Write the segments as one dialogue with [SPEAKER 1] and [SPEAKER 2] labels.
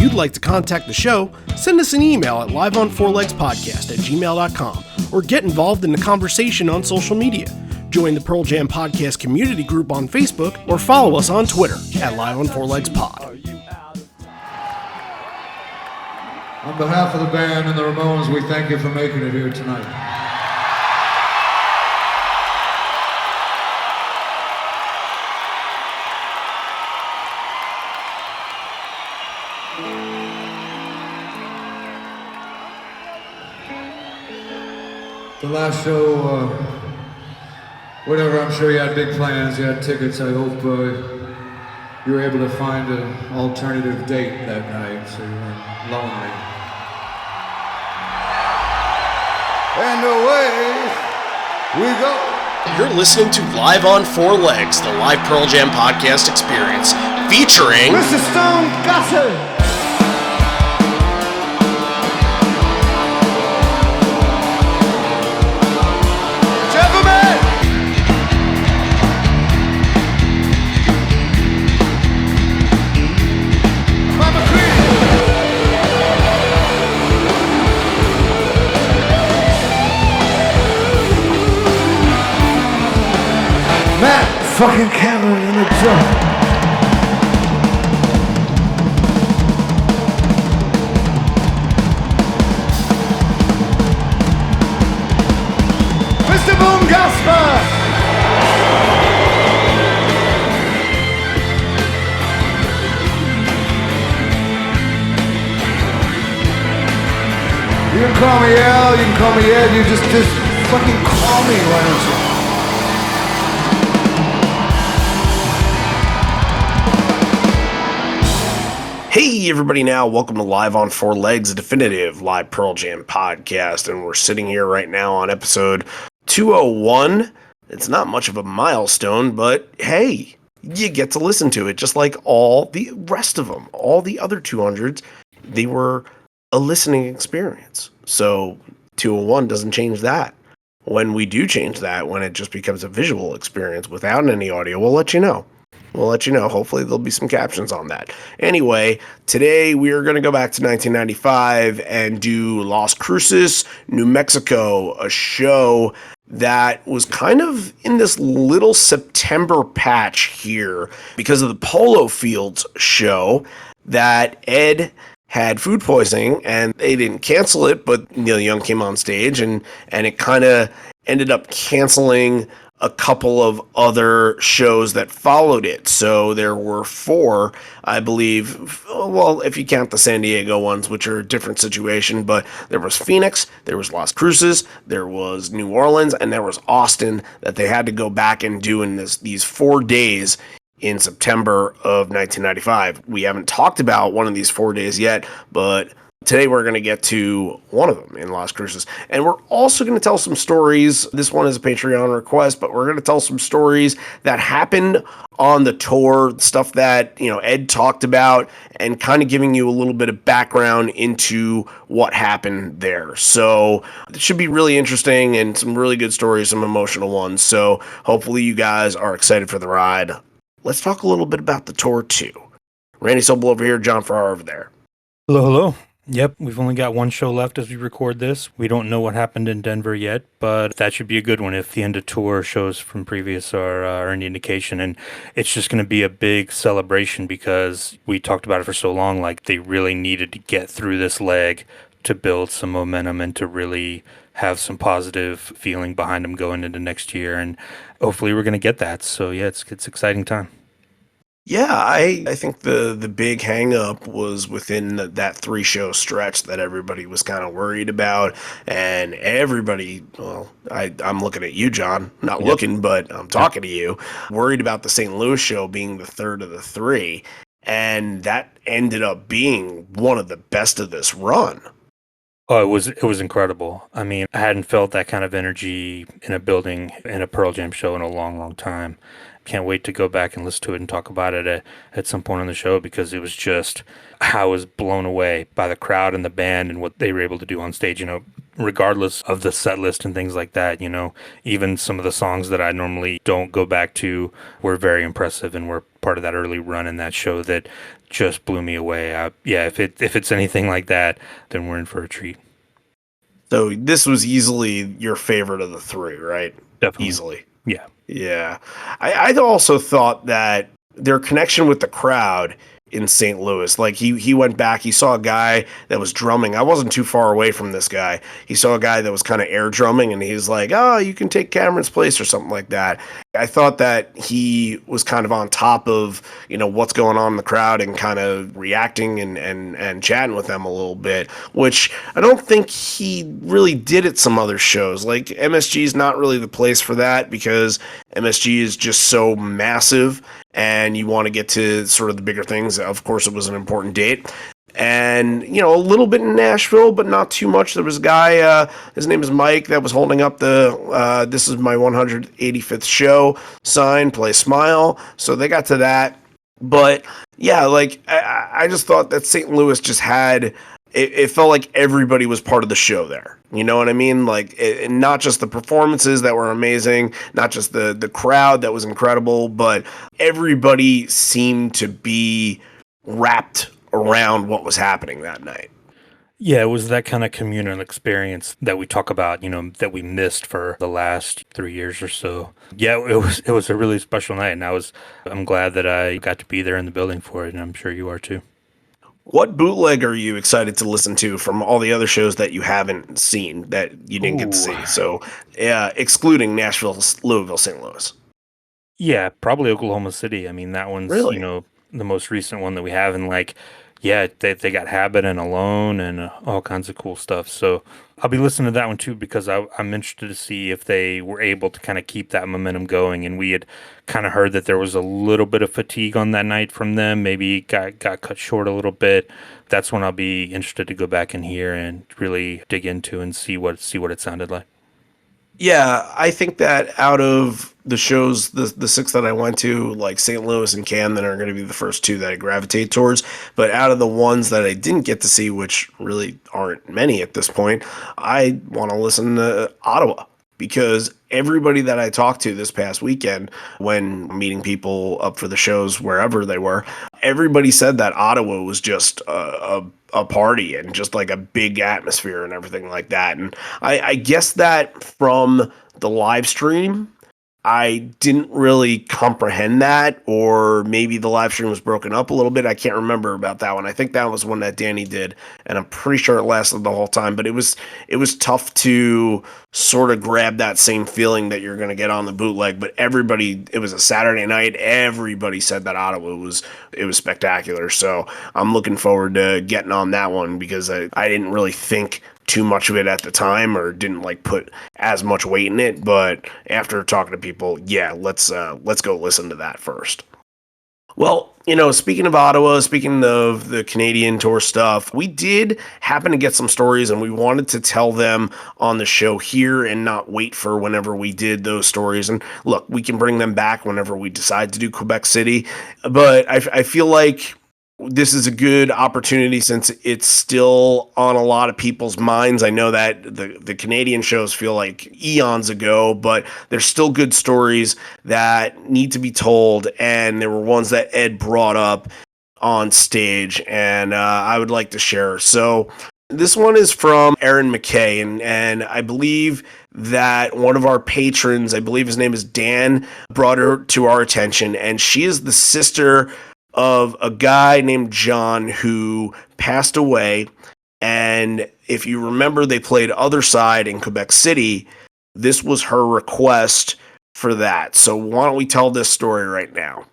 [SPEAKER 1] you'd like to contact the show, send us an email at liveonfourlegspodcast@gmail.com or get involved in the conversation on social media. Join the Pearl Jam Podcast community group on Facebook or follow us on Twitter at liveonfourlegspod.
[SPEAKER 2] On behalf of the band and the Ramones, we thank you for making it here tonight. The last show, whatever, I'm sure you had big plans, you had tickets. I hope you were able to find an alternative date that night so you weren't lonely. And away we go.
[SPEAKER 1] You're listening to Live on Four Legs, the live Pearl Jam podcast experience, featuring
[SPEAKER 2] Mr. Stone Gossard. Gentlemen! Mama Queen! Matt fucking Cameron in the drum. Mr. Boom Gasper! You can call me Al, you can call me Ed, you just fucking call me, why don't you?
[SPEAKER 1] Hey everybody now, welcome to Live on Four Legs, a definitive live Pearl Jam podcast, and we're sitting here right now on episode 201. It's not much of a milestone, but hey, you get to listen to it, just like all the rest of them. All the other 200s, they were a listening experience. So 201 doesn't change that. When we do change that, when it just becomes a visual experience without any audio, we'll let you know. Hopefully there'll be some captions on that. Anyway, today we are going to go back to 1995 and do Las Cruces, New Mexico, a show that was kind of in this little September patch here because of the Polo Fields show that Ed had food poisoning and they didn't cancel it, but Neil Young came on stage and it kind of ended up canceling a couple of other shows that followed it. So there were 4, I believe, well, if you count the San Diego ones, which are a different situation, but there was Phoenix, there was Las Cruces, there was New Orleans, and there was Austin that they had to go back and do in these 4 days in September of 1995. We haven't talked about one of these 4 days yet, but today we're going to get to one of them in Las Cruces. And we're also going to tell some stories. This one is a Patreon request, but we're going to tell some stories that happened on the tour, stuff that, Ed talked about, and kind of giving you a little bit of background into what happened there. So it should be really interesting and some really good stories, some emotional ones. So hopefully you guys are excited for the ride. Let's talk a little bit about the tour too. Randy Sobel over here, John Farrar over there.
[SPEAKER 3] Hello. Yep, we've only got one show left as we record this. We don't know what happened in Denver yet, but that should be a good one if the end of tour shows from previous are any indication. And it's just going to be a big celebration because we talked about it for so long, like they really needed to get through this leg to build some momentum and to really have some positive feeling behind them going into next year. And hopefully we're going to get that. So yeah, it's an exciting time.
[SPEAKER 1] Yeah, I think the big hang-up was within that 3-show stretch that everybody was kind of worried about, and everybody, well, I'm looking at you, John, not looking, but I'm talking to you, worried about the St. Louis show being the third of the 3, and that ended up being one of the best of this run.
[SPEAKER 3] Oh, it was incredible. I mean, I hadn't felt that kind of energy in a building in a Pearl Jam show in a long, long time. can't wait to go back and listen to it and talk about it at some point on the show, because it was just, I was blown away by the crowd and the band and what they were able to do on stage, regardless of the set list and things like that. Even some of the songs that I normally don't go back to were very impressive and were part of that early run in that show that just blew me away. If it's anything like that, then we're in for a treat.
[SPEAKER 1] So this was easily your favorite of the three, right?
[SPEAKER 3] Definitely.
[SPEAKER 1] Easily.
[SPEAKER 3] Yeah.
[SPEAKER 1] Yeah. I also thought that their connection with the crowd in St. Louis, like he went back, he saw a guy that was drumming. I wasn't too far away from this guy. He saw a guy that was kind of air drumming, and he's like, oh, you can take Cameron's place or something like that. I thought that he was kind of on top of, what's going on in the crowd and kind of reacting and chatting with them a little bit, which I don't think he really did at some other shows. Like MSG is not really the place for that, because MSG is just so massive and you want to get to sort of the bigger things. Of course, it was an important date. And, a little bit in Nashville, but not too much. There was a guy, his name is Mike, that was holding up the this is my 185th show sign, play smile. So they got to that. But, yeah, like, I just thought that St. Louis just had, it felt like everybody was part of the show there. You know what I mean? Like, not just the performances that were amazing, not just the crowd that was incredible, but everybody seemed to be wrapped around what was happening that night.
[SPEAKER 3] Yeah, it was that kind of communal experience that we talk about, that we missed for the last 3 years or so. Yeah, it was a really special night, and I'm glad that I got to be there in the building for it, and I'm sure you are too.
[SPEAKER 1] What bootleg are you excited to listen to from all the other shows that you haven't seen, that you didn't get to see? So, excluding Nashville, Louisville, St. Louis.
[SPEAKER 3] Yeah, probably Oklahoma City. I mean, that one's,
[SPEAKER 1] Really?
[SPEAKER 3] The most recent one that we have, and they got Habit and Alone and all kinds of cool stuff. So I'll be listening to that one too, because I'm interested to see if they were able to kind of keep that momentum going. And we had kind of heard that there was a little bit of fatigue on that night from them. Maybe got cut short a little bit. That's when I'll be interested to go back and hear and really dig into and see what it sounded like.
[SPEAKER 1] Yeah, I think that out of the shows, the six that I went to, like St. Louis and Camden are going to be the first two that I gravitate towards. But out of the ones that I didn't get to see, which really aren't many at this point, I want to listen to Ottawa, because everybody that I talked to this past weekend when meeting people up for the shows, wherever they were, everybody said that Ottawa was just a party and just like a big atmosphere and everything like that. And I guess that from the live stream, I didn't really comprehend that, or maybe the live stream was broken up a little bit. I can't remember about that one. I think that was one that Danny did, and I'm pretty sure it lasted the whole time, but it was tough to sort of grab that same feeling that you're going to get on the bootleg. But everybody, it was a Saturday night, everybody said that Ottawa was spectacular. So I'm looking forward to getting on that one, because I didn't really think too much of it at the time, or didn't like put as much weight in it. But after talking to people, yeah, let's go listen to that first. Well, speaking of Ottawa, speaking of the Canadian tour stuff, we did happen to get some stories, and we wanted to tell them on the show here and not wait for whenever we did those stories. And look, we can bring them back whenever we decide to do Quebec City, but I feel like this is a good opportunity, since it's still on a lot of people's minds. I know that the Canadian shows feel like eons ago, but there's still good stories that need to be told, and there were ones that Ed brought up on stage, and I would like to share. So this one is from Erin Mackay, and I believe that one of our patrons, I believe his name is Dan, brought her to our attention, and she is the sister of a guy named John who passed away. And if you remember, they played Other Side in Quebec City. This was her request for that. So why don't we tell this story right now?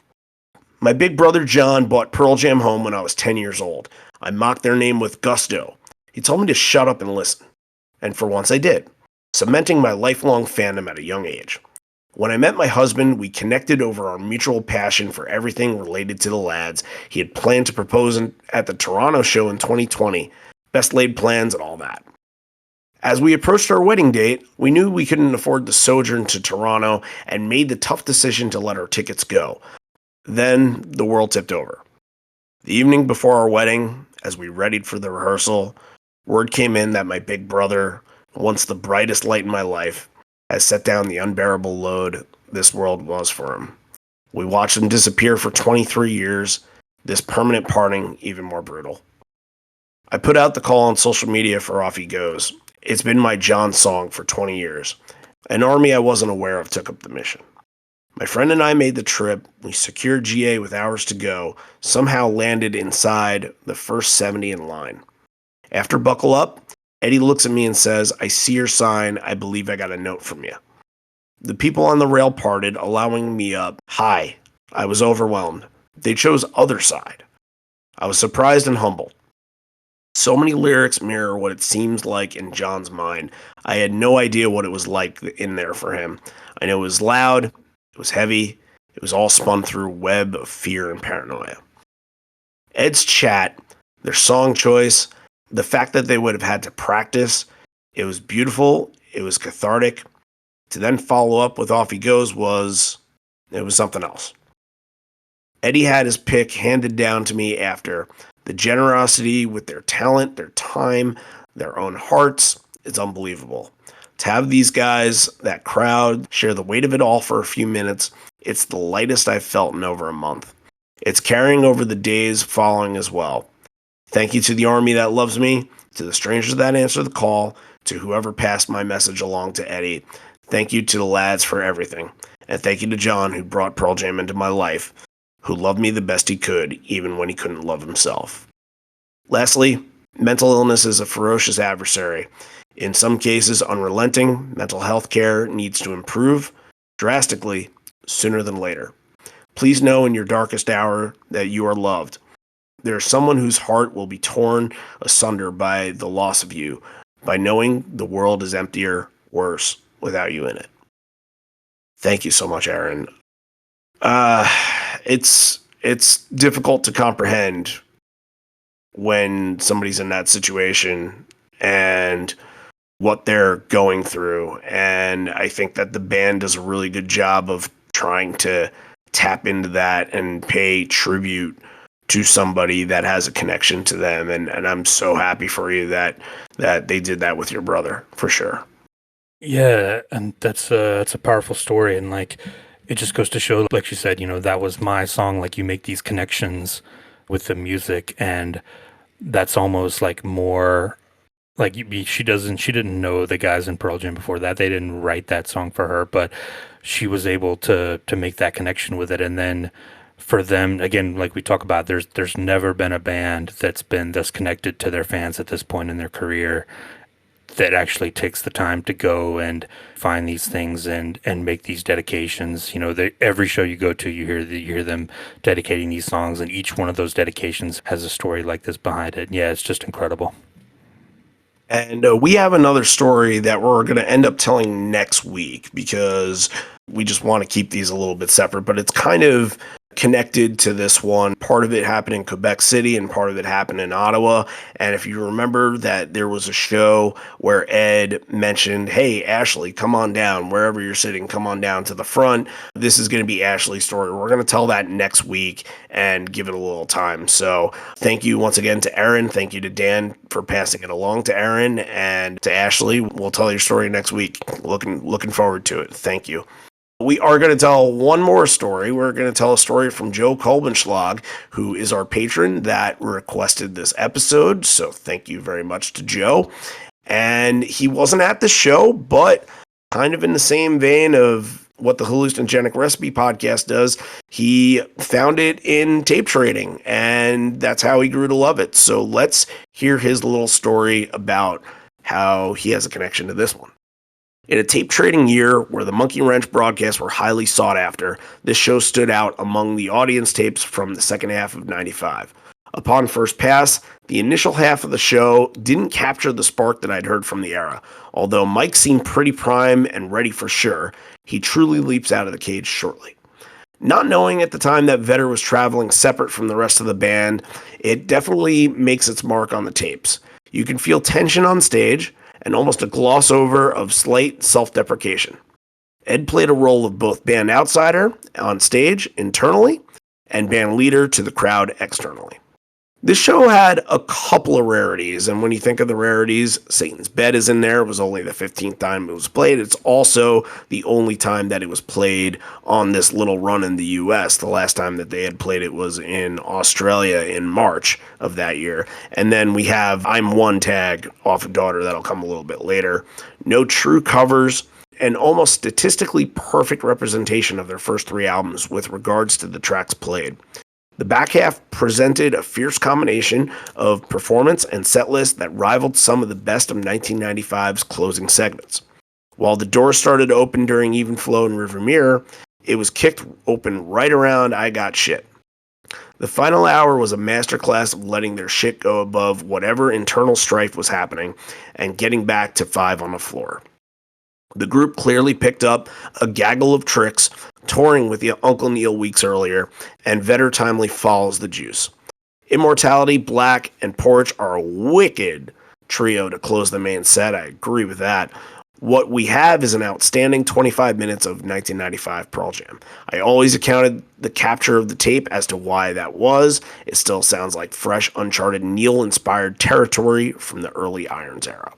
[SPEAKER 1] My big brother John bought Pearl Jam home when I was 10 years old. I mocked their name with gusto. He told me to shut up and listen. And for once I did, cementing my lifelong fandom at a young age. When I met my husband, we connected over our mutual passion for everything related to the lads. He had planned to propose at the Toronto show in 2020. Best laid plans and all that. As we approached our wedding date, we knew we couldn't afford the sojourn to Toronto and made the tough decision to let our tickets go. Then the world tipped over. The evening before our wedding, as we readied for the rehearsal, word came in that my big brother, once the brightest light in my life, has set down the unbearable load this world was for him. We watched him disappear for 23 years, this permanent parting even more brutal. I put out the call on social media for Off He Goes. It's been my John song for 20 years. An army I wasn't aware of took up the mission. My friend and I made the trip. We secured GA with hours to go, somehow landed inside the first 70 in line. After buckle up, Eddie looks at me and says, "I see your sign. I believe I got a note from you." The people on the rail parted, allowing me up. Hi. I was overwhelmed. They chose other side. I was surprised and humbled. So many lyrics mirror what it seems like in John's mind. I had no idea what it was like in there for him. I know it was loud, it was heavy, it was all spun through a web of fear and paranoia. Ed's chat, their song choice, the fact that they would have had to practice, it was beautiful, it was cathartic. To then follow up with Off He Goes it was something else. Eddie had his pick handed down to me after. The generosity with their talent, their time, their own hearts, it's unbelievable. To have these guys, that crowd, share the weight of it all for a few minutes, it's the lightest I've felt in over a month. It's carrying over the days following as well. Thank you to the army that loves me, to the strangers that answer the call, to whoever passed my message along to Eddie. Thank you to the lads for everything. And thank you to John, who brought Pearl Jam into my life, who loved me the best he could, even when he couldn't love himself. Lastly, mental illness is a ferocious adversary. In some cases, unrelenting, mental health care needs to improve drastically sooner than later. Please know in your darkest hour that you are loved. There is someone whose heart will be torn asunder by the loss of you, by knowing the world is emptier, worse, without you in it. Thank you so much, Erin. It's difficult to comprehend when somebody's in that situation and what they're going through. And I think that the band does a really good job of trying to tap into that and pay tribute to somebody that has a connection to them. And I'm so happy for you that they did that with your brother, for sure.
[SPEAKER 3] Yeah, and that's a powerful story, and like it just goes to show, like you said, that was my song. Like you make these connections with the music, and that's almost like more like she didn't know the guys in Pearl Jam before that. They didn't write that song for her, but she was able to make that connection with it, and then for them again, like we talk about, there's never been a band that's been this connected to their fans at this point in their career that actually takes the time to go and find these things and make these dedications. Every show you go to, you hear them dedicating these songs, and each one of those dedications has a story like this behind it. Yeah, it's just incredible.
[SPEAKER 1] And we have another story that we're going to end up telling next week because we just want to keep these a little bit separate, but it's kind of connected to this one. Part of it happened in Quebec City and part of it happened in Ottawa. And if you remember that there was a show where Ed mentioned, "Hey, Ashley, come on down, wherever you're sitting, come on down to the front." This is going to be Ashley's story. We're going to tell that next week and give it a little time. So thank you once again to Erin. Thank you to Dan for passing it along to Erin, and to Ashley. We'll tell your story next week. Looking forward to it. Thank you. We are going to tell one more story. We're going to tell a story from Joe Kolbenschlag, who is our patron that requested this episode. So thank you very much to Joe. And he wasn't at the show, but kind of in the same vein of what the Hallucinogenic Recipe podcast does, he found it in tape trading, and that's how he grew to love it. So let's hear his little story about how he has a connection to this one. In a tape trading year where the Monkey Wrench broadcasts were highly sought after, this show stood out among the audience tapes from the second half of '95. Upon first pass, the initial half of the show didn't capture the spark that I'd heard from the era. Although Mike seemed pretty prime and ready for sure, he truly leaps out of the cage shortly. Not knowing at the time that Vedder was traveling separate from the rest of the band, it definitely makes its mark on the tapes. You can feel tension on stage, and almost a gloss over of slight self-deprecation. Ed played a role of both band outsider on stage internally and band leader to the crowd externally. This show had a couple of rarities, and when you think of the rarities, Satan's Bed is in there. It was only the 15th time it was played. It's also the only time that it was played on this little run in the US. The last time that they had played it was in Australia in March of that year. And then we have I'm One tag off of Daughter that'll come a little bit later. No true covers, and almost statistically perfect representation of their first 3 albums with regards to the tracks played. The back half presented a fierce combination of performance and set list that rivaled some of the best of 1995's closing segments. While the door started to open during Even Flow and Rearview Mirror, it was kicked open right around I Got Shit. The final hour was a masterclass of letting their shit go above whatever internal strife was happening and getting back to 5 on the floor. The group clearly picked up a gaggle of tricks touring with Uncle Neil weeks earlier, and Vedder timely follows the juice. Immortality, Black, and Porch are a wicked trio to close the main set. I agree with that. What we have is an outstanding 25 minutes of 1995 Pearl Jam. I always accounted the capture of the tape as to why that was. It still sounds like fresh, uncharted, Neil-inspired territory from the early Irons era.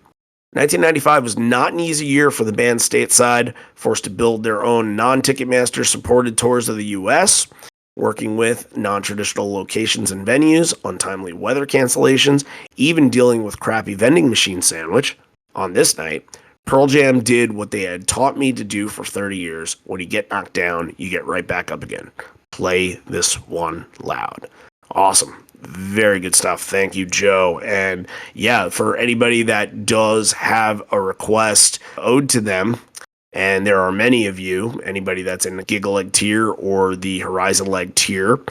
[SPEAKER 1] 1995 was not an easy year for the band stateside, forced to build their own non-Ticketmaster supported tours of the US, working with non-traditional locations and venues, untimely weather cancellations, even dealing with crappy vending machine sandwich. On this night, Pearl Jam did what they had taught me to do for 30 years. When you get knocked down, you get right back up again. Play this one loud. Awesome. Very good stuff. Thank you, Joe. And yeah, for anybody that does have a request owed to them, and there are many of you, anybody that's in the Gigaleg tier or the Horizon Leg tier,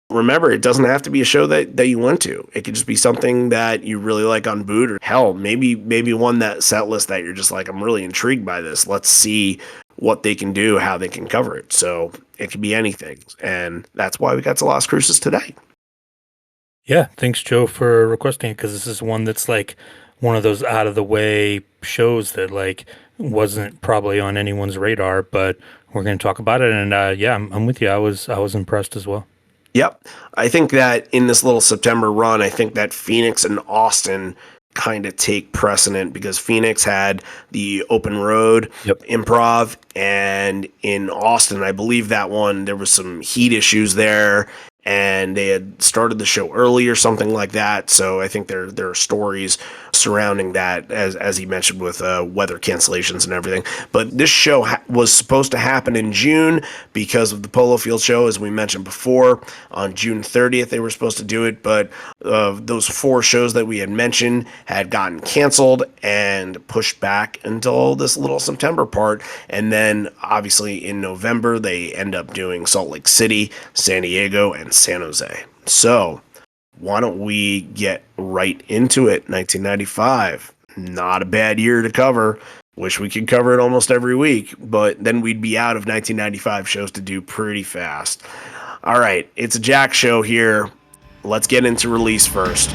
[SPEAKER 1] remember, it doesn't have to be a show that you went to. It could just be something that you really like on Boot, or hell, maybe one that set list that you're just like, I'm really intrigued by this. Let's see what they can do, how they can cover it. So it could be anything. And that's why we got to Las Cruces today.
[SPEAKER 3] Yeah, thanks, Joe, for requesting it, because this is one that's like one of those out of the way shows that like wasn't probably on anyone's radar, but we're going to talk about it. And yeah, I'm with you. I was impressed as well.
[SPEAKER 1] Yep. I think that in this little September run, I think that Phoenix and Austin kind of take precedent, because Phoenix had the open road improv, and in Austin, I believe that one, there was some heat issues there, and they had started the show early or something like that. So I think there are stories surrounding that, as he mentioned, with weather cancellations and everything. But this show was supposed to happen in June because of the Polo Field show, as we mentioned before. On June 30th, they were supposed to do it, but those 4 shows that we had mentioned had gotten canceled and pushed back until this little September part. And then, obviously, in November, they end up doing Salt Lake City, San Diego, and San Jose. So why don't we get right into it? 1995, not a bad year to cover. Wish we could cover it almost every week, but then we'd be out of 1995 shows to do pretty fast. All right, it's a Jack show here. Let's get into release first.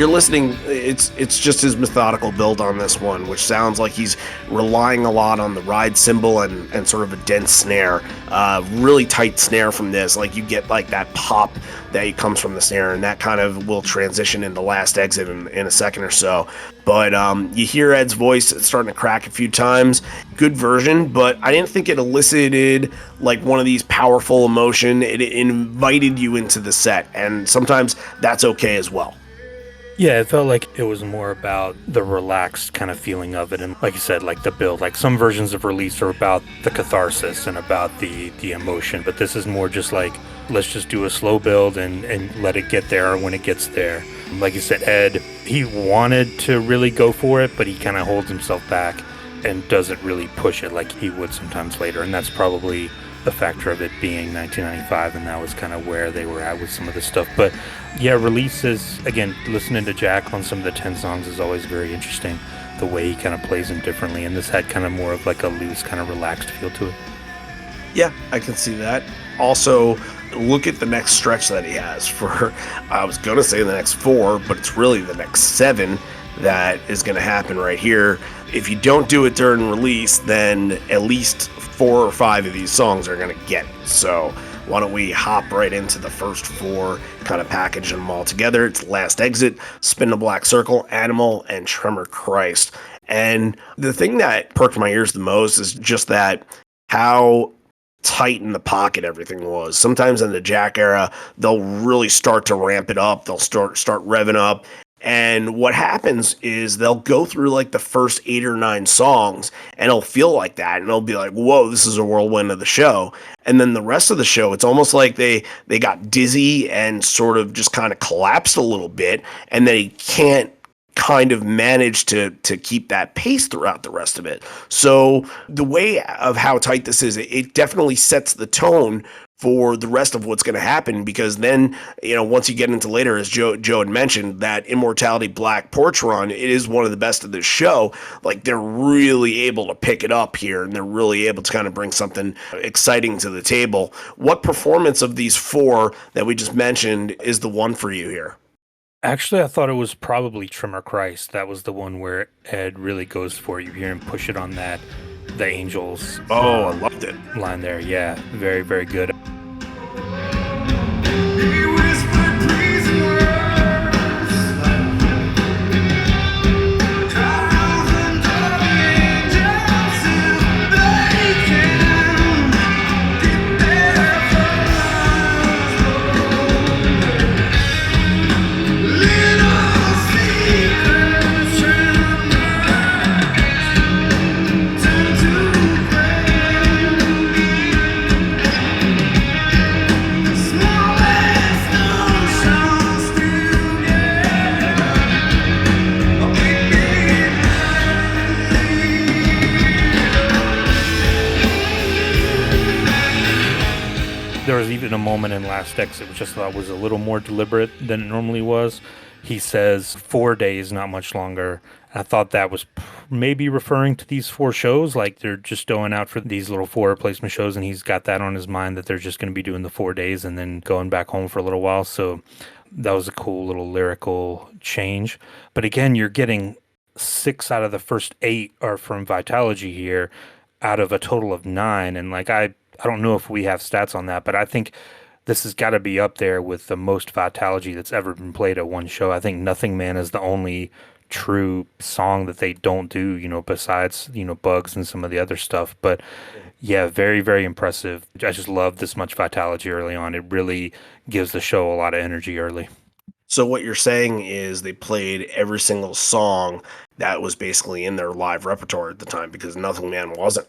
[SPEAKER 1] you're listening, it's just his methodical build on this one, which sounds like he's relying a lot on the ride cymbal and sort of a dense snare. Really tight snare from this. Like you get like that pop that comes from the snare, and that kind of will transition into Last Exit in a second or so. But you hear Ed's voice, it's starting to crack a few times. Good version, but I didn't think it elicited like one of these powerful emotion. It invited you into the set, and sometimes that's okay as well.
[SPEAKER 3] Yeah, it felt like it was more about the relaxed kind of feeling of it. And like you said, like the build, like some versions of Release are about the catharsis and about the emotion. But this is more just like, let's just do a slow build and let it get there when it gets there. Like you said, Ed, he wanted to really go for it, but he kind of holds himself back and doesn't really push it like he would sometimes later. And that's probably the factor of it being 1995, and that was kind of where they were at with some of the stuff. But yeah, Release is, again, listening to Jack on some of the 10 songs is always very interesting, the way he kind of plays them differently, and this had kind of more of like a loose, kind of relaxed feel to it.
[SPEAKER 1] Yeah, I can see that. Also, look at the next stretch that he has for, I was going to say the next 4, but it's really the next 7 that is going to happen right here. If you don't do it during Release, then at least 4 or 5 of these songs are going to get it. So why don't we hop right into the first 4, kind of package them all together. It's Last Exit, Spin the Black Circle, Animal, and Tremor Christ. And the thing that perked my ears the most is just that how tight in the pocket everything was. Sometimes in the Jack era, they'll really start to ramp it up. They'll start revving up. And what happens is they'll go through like the first 8 or 9 songs and it'll feel like that. And it'll be like, whoa, this is a whirlwind of the show. And then the rest of the show, it's almost like they got dizzy and sort of just kind of collapsed a little bit. And they can't kind of manage to keep that pace throughout the rest of it. So the way of how tight this is, it definitely sets the tone for the rest of what's going to happen, because then, once you get into later, as Joe had mentioned, that Immortality Black Porch run, it is one of the best of this show. Like, they're really able to pick it up here, and they're really able to kind of bring something exciting to the table. What performance of these 4 that we just mentioned is the one for you here?
[SPEAKER 3] Actually, I thought it was probably Tremor Christ. That was the one where Ed really goes for it. You hear him push it on that, the Angels.
[SPEAKER 1] Oh, I loved it.
[SPEAKER 3] Line there. Yeah, very, very good. There was even a moment in Last Exit which I thought was a little more deliberate than it normally was. He says 4 days, not much longer. I thought that was maybe referring to these 4 shows, like they're just going out for these little 4 replacement shows, and he's got that on his mind that they're just going to be doing the 4 days and then going back home for a little while. So that was a cool little lyrical change. But again, you're getting 6 out of the first 8 are from Vitalogy here, out of a total of 9. And like I don't know if we have stats on that, but I think this has got to be up there with the most Vitalogy that's ever been played at one show. I think Nothing Man is the only true song that they don't do, besides, Bugs and some of the other stuff. But yeah, very, very impressive. I just love this much Vitalogy early on. It really gives the show a lot of energy early.
[SPEAKER 1] So what you're saying is they played every single song that was basically in their live repertoire at the time, because Nothing Man wasn't.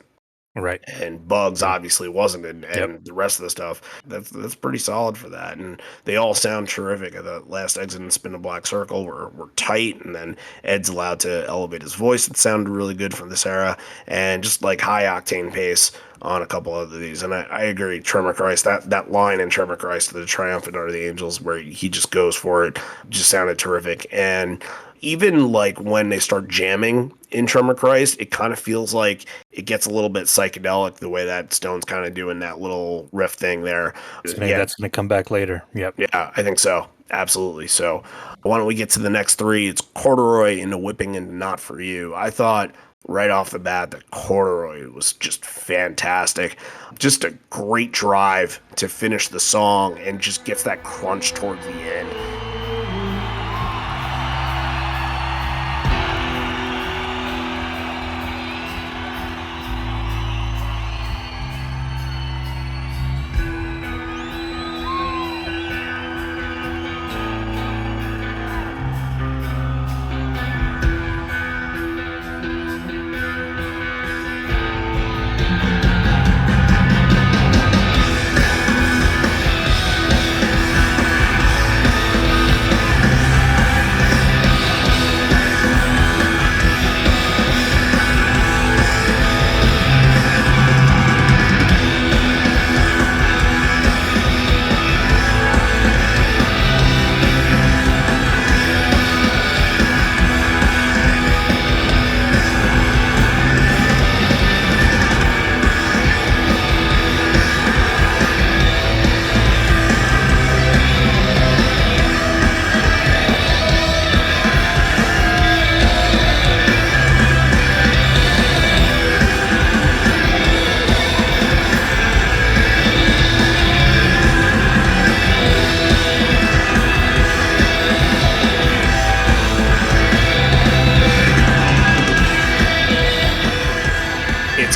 [SPEAKER 3] Right.
[SPEAKER 1] And Bugs obviously wasn't, and
[SPEAKER 3] Yep.
[SPEAKER 1] the rest of the stuff, that's pretty solid for that. And they all sound terrific. The Last Exit and Spin a Black Circle were tight, and then Ed's allowed to elevate his voice. It sounded really good from this era, and just like high octane pace on a couple of these. And I agree, Tremor Christ, that line in Tremor Christ, the triumphant are the angels, where he just goes for it, just sounded terrific. And even like when they start jamming in Tremor Christ, it kind of feels like it gets a little bit psychedelic the way that Stone's kind of doing that little riff thing there.
[SPEAKER 3] So maybe that's going to come back later. Yep.
[SPEAKER 1] Yeah, I think so. Absolutely. So why don't we get to the next three? It's Corduroy into Whipping and Not For You. I thought right off the bat that Corduroy was just fantastic. Just a great drive to finish the song and just gets that crunch towards the end.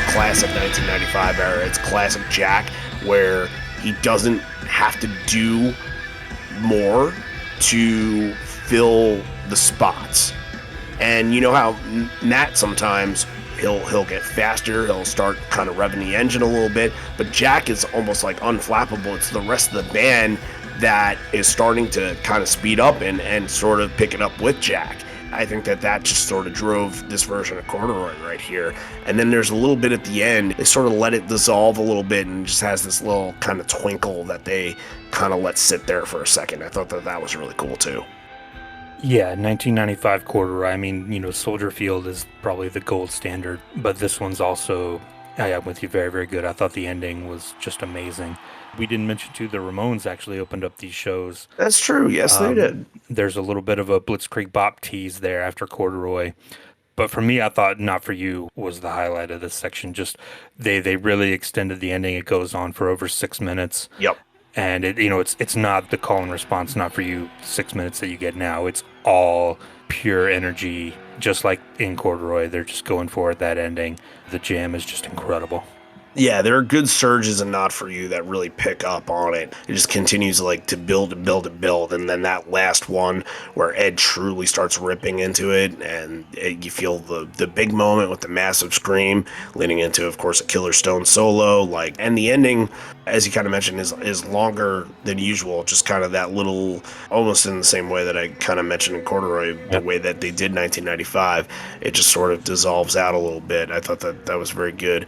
[SPEAKER 1] Classic 1995 era. It's classic Jack, where he doesn't have to do more to fill the spots. And you know how Nat sometimes he'll get faster, he'll start kind of revving the engine a little bit, but Jack is almost like unflappable. It's the rest of the band that is starting to kind of speed up and sort of pick it up with Jack. I think that just sort of drove this version of Corduroy right here. And then there's a little bit at the end. They sort of let it dissolve a little bit and just has this little kind of twinkle that they kind of let sit there for a second. I thought that was really cool too.
[SPEAKER 3] Yeah, 1995 Corduroy. I mean, Soldier Field is probably the gold standard, but this one's also, I'm with you, very, very good. I thought the ending was just amazing. We didn't mention too, the Ramones actually opened up these shows.
[SPEAKER 1] That's true. Yes, they did.
[SPEAKER 3] There's a little bit of a Blitzkrieg Bop tease there after Corduroy. But for me, I thought Not For You was the highlight of this section. Just they really extended the ending. It goes on for over 6 minutes.
[SPEAKER 1] Yep.
[SPEAKER 3] And it's not the call and response Not For You 6 minutes that you get now. It's all pure energy, just like in Corduroy. They're just going for it, that ending. The jam is just incredible.
[SPEAKER 1] Yeah, there are good surges in Not For You that really pick up on it. It just continues like to build and build and build, and then that last one where Ed truly starts ripping into it, and you feel the big moment with the massive scream, leading into, of course, a Killer Stone solo. And the ending, as you kind of mentioned, is longer than usual. Just kind of that little, almost in the same way that I kind of mentioned in Corduroy, the way that they did 1995. It just sort of dissolves out a little bit. I thought that was very good.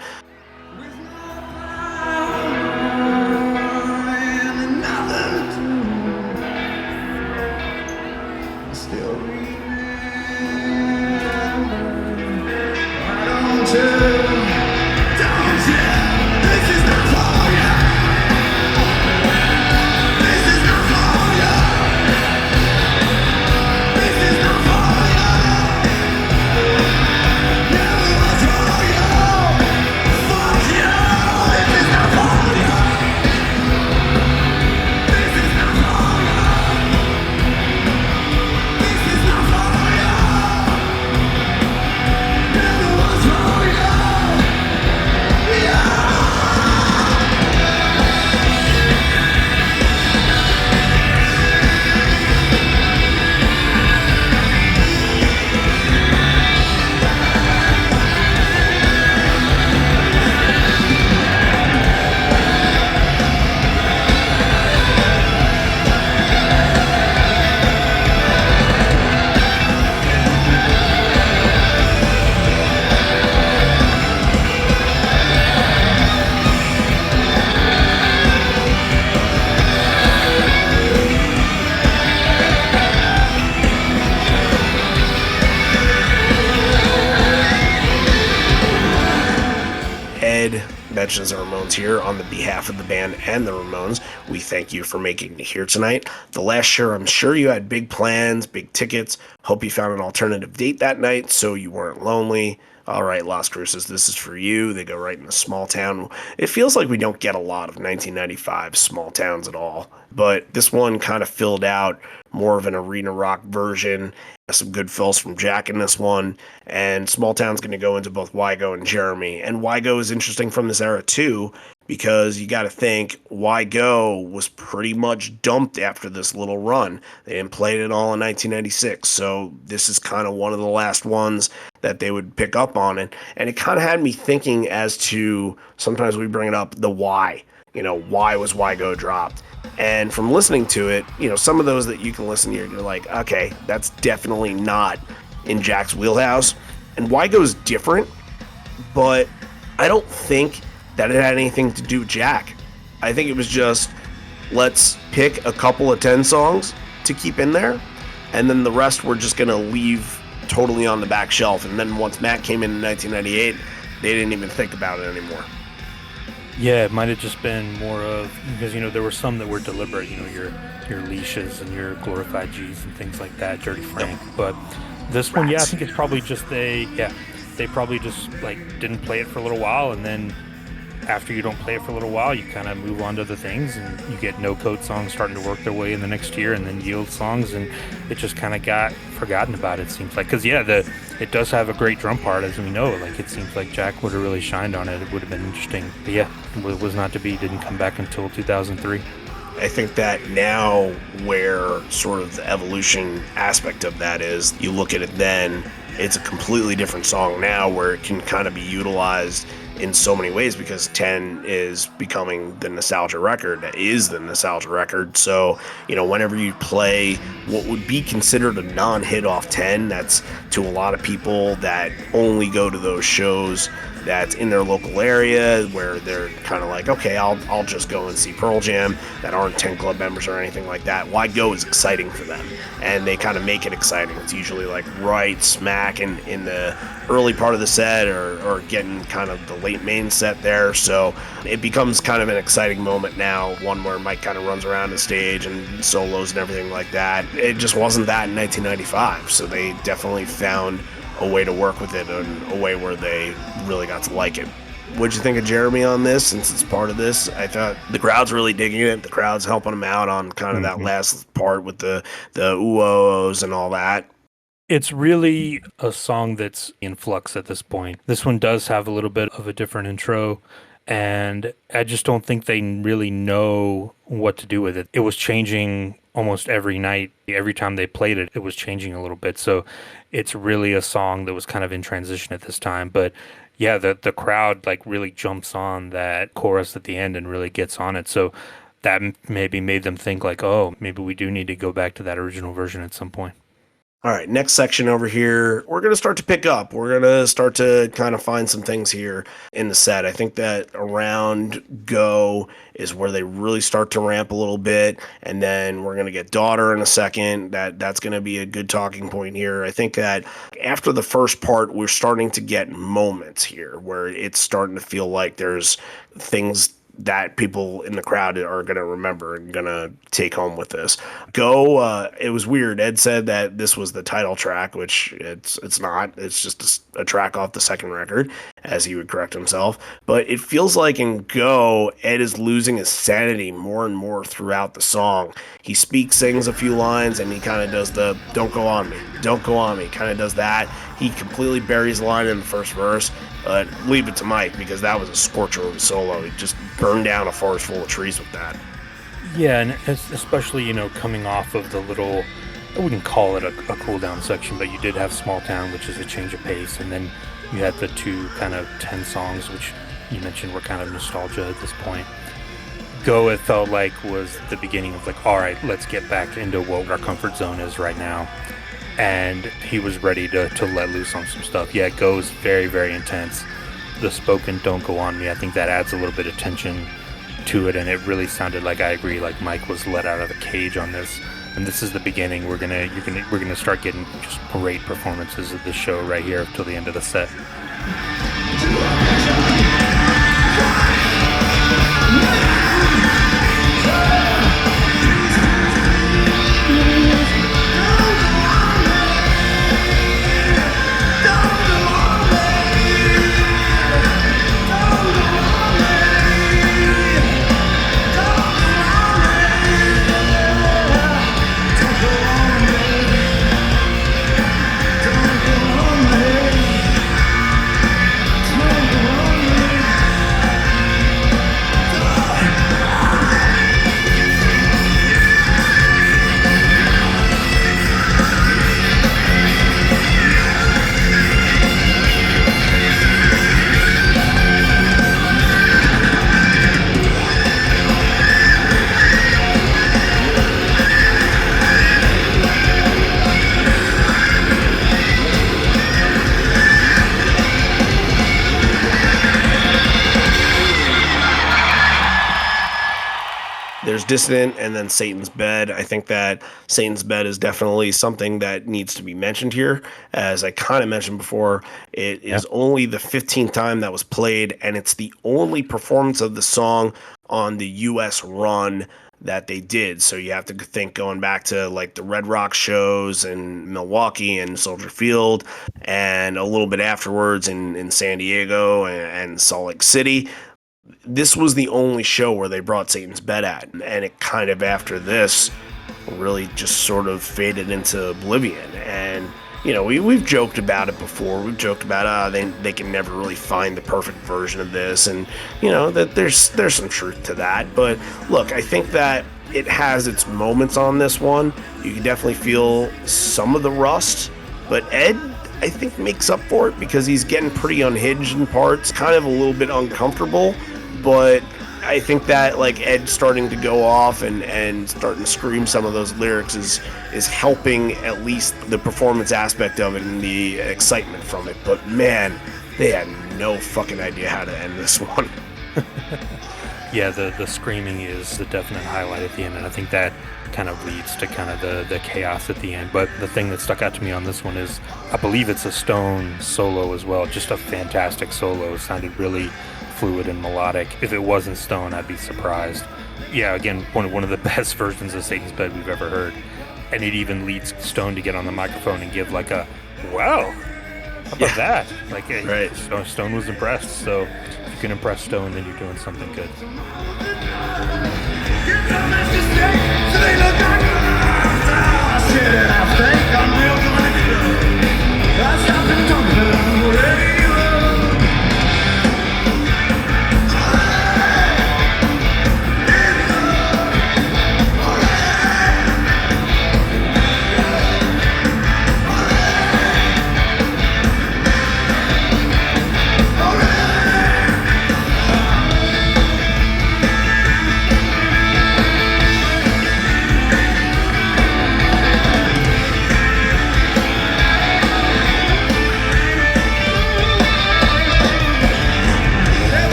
[SPEAKER 1] Mentions the Ramones here on the behalf of the band and the Ramones. We thank you for making it here tonight. The last show, I'm sure you had big plans, big tickets. Hope you found an alternative date that night so you weren't lonely. All right, Las Cruces, this is for you. They go right in a small town. It feels like we don't get a lot of 1995 small towns at all, but this one kind of filled out more of an arena rock version. Some good fills from Jack in this one, and Small Town's going to go into both Wygo and Jeremy. And Wygo is interesting from this era too, because you got to think Wygo was pretty much dumped after this little run. They didn't play it all in 1996, so this is kind of one of the last ones that they would pick up on it. And it kind of had me thinking as to, sometimes we bring it up, the why. Why was Wygo dropped? And from listening to it, some of those that you can listen to, you're like, okay, that's definitely not in Jack's wheelhouse. And Wygo's different, but I don't think that it had anything to do with Jack. I think it was just, let's pick a couple of 10 songs to keep in there, and then the rest we're just going to leave totally on the back shelf. And then once Matt came in 1998, they didn't even think about it anymore.
[SPEAKER 3] Yeah, it might have just been more of, because, there were some that were deliberate, your Leashes and your Glorified G's and things like that, Dirty Frank. Yep. But this one, I think it's probably just they probably just, didn't play it for a little while, and then after you don't play it for a little while, you kind of move on to other things, and you get no-code songs starting to work their way in the next year, and then Yield songs, and it just kind of got forgotten about, it seems like. Because, it does have a great drum part, as we know. It seems like Jack would have really shined on it. It would have been interesting. But, it was not to be. Didn't come back until 2003.
[SPEAKER 1] I think that now where sort of the evolution aspect of that is, you look at it then, it's a completely different song now where it can kind of be utilized in so many ways, because 10 is becoming the nostalgia record. That is the nostalgia record. So, whenever you play what would be considered a non-hit off 10, that's to a lot of people that only go to those shows that's in their local area, where they're kind of like, okay, I'll just go and see Pearl Jam, that aren't 10 Club members or anything like that. Why Go is exciting for them, and they kind of make it exciting. It's usually right smack in the early part of the set, or getting kind of the late main set there. So it becomes kind of an exciting moment now, one where Mike kind of runs around the stage and solos and everything like that. It just wasn't that in 1995, so they definitely found a way to work with it, and a way where they really got to like it. What'd you think of Jeremy on this, since it's part of this? I thought the crowd's really digging it. The crowd's helping him out on kind of that last part with the ooh-oh-ohs and all that.
[SPEAKER 3] It's really a song that's in flux at this point. This one does have a little bit of a different intro, and I just don't think they really know what to do with it. It was changing almost every night. Every time they played it, it was changing a little bit. So it's really a song that was kind of in transition at this time. But yeah, the crowd really jumps on that chorus at the end and really gets on it. So that maybe made them think oh, maybe we do need to go back to that original version at some point.
[SPEAKER 1] All right, next section over here, we're going to start to pick up. We're going to start to kind of find some things here in the set. I think that around Go is where they really start to ramp a little bit, and then we're going to get Daughter in a second. That's going to be a good talking point here. I think that after the first part, we're starting to get moments here where it's starting to feel like there's things that people in the crowd are going to remember and going to take home with this. Go, it was weird. Ed said that this was the title track, which it's not. It's just a track off the second record, as he would correct himself. But it feels like in Go, Ed is losing his sanity more and more throughout the song. He sings a few lines, and he kind of does the "don't go on me, don't go on me," kind of does that. He completely buries the line in the first verse. But leave it to Mike, because that was a scorcher of a solo. He just burned down a forest full of trees with that.
[SPEAKER 3] Yeah, and especially, coming off of the little, I wouldn't call it a cool down section, but you did have Small Town, which is a change of pace, and then you had the two kind of 10 songs, which you mentioned were kind of nostalgia at this point. Go, it felt like, was the beginning of all right, let's get back into what our comfort zone is right now. And he was ready to let loose on some stuff. Yeah, it goes very, very intense. The spoken "don't go on me," I think that adds a little bit of tension to it, and it really sounded like, I agree, like Mike was let out of the cage on this. And this is the beginning. We're gonna start getting just great performances of this show right here till the end of the set.
[SPEAKER 1] Dissident and then Satan's Bed. I think that Satan's Bed is definitely something that needs to be mentioned here. As I kind of mentioned before, it is only the 15th time that was played, and it's the only performance of the song on the U.S. run that they did. So you have to think going back to like the Red Rock shows in Milwaukee and Soldier Field, and a little bit afterwards in San Diego and Salt Lake City. This was the only show where they brought Satan's Bed at, and it kind of after this really just sort of faded into oblivion. And you know, we've joked about it before. We've joked about they can never really find the perfect version of this, and you know that there's some truth to that. But look, I think that it has its moments on this one. You can definitely feel some of the rust, but Ed, I think, makes up for it because he's getting pretty unhinged in parts, kind of a little bit uncomfortable. But I think that like Ed starting to go off and starting to scream some of those lyrics is helping at least the performance aspect of it and the excitement from it. But man, they had no fucking idea how to end this one.
[SPEAKER 3] Yeah, the screaming is the definite highlight at the end, and I think that kind of leads to kind of the chaos at the end. But the thing that stuck out to me on this one is I believe it's a Stone solo as well. Just a fantastic solo. It sounded really fluid and melodic. If it wasn't Stone, I'd be surprised. Yeah, again, one of the best versions of Satan's Bed we've ever heard. And it even leads Stone to get on the microphone and give like a, wow, how about that? Like,
[SPEAKER 1] right.
[SPEAKER 3] Stone was impressed. So if you can impress Stone, then you're doing something good.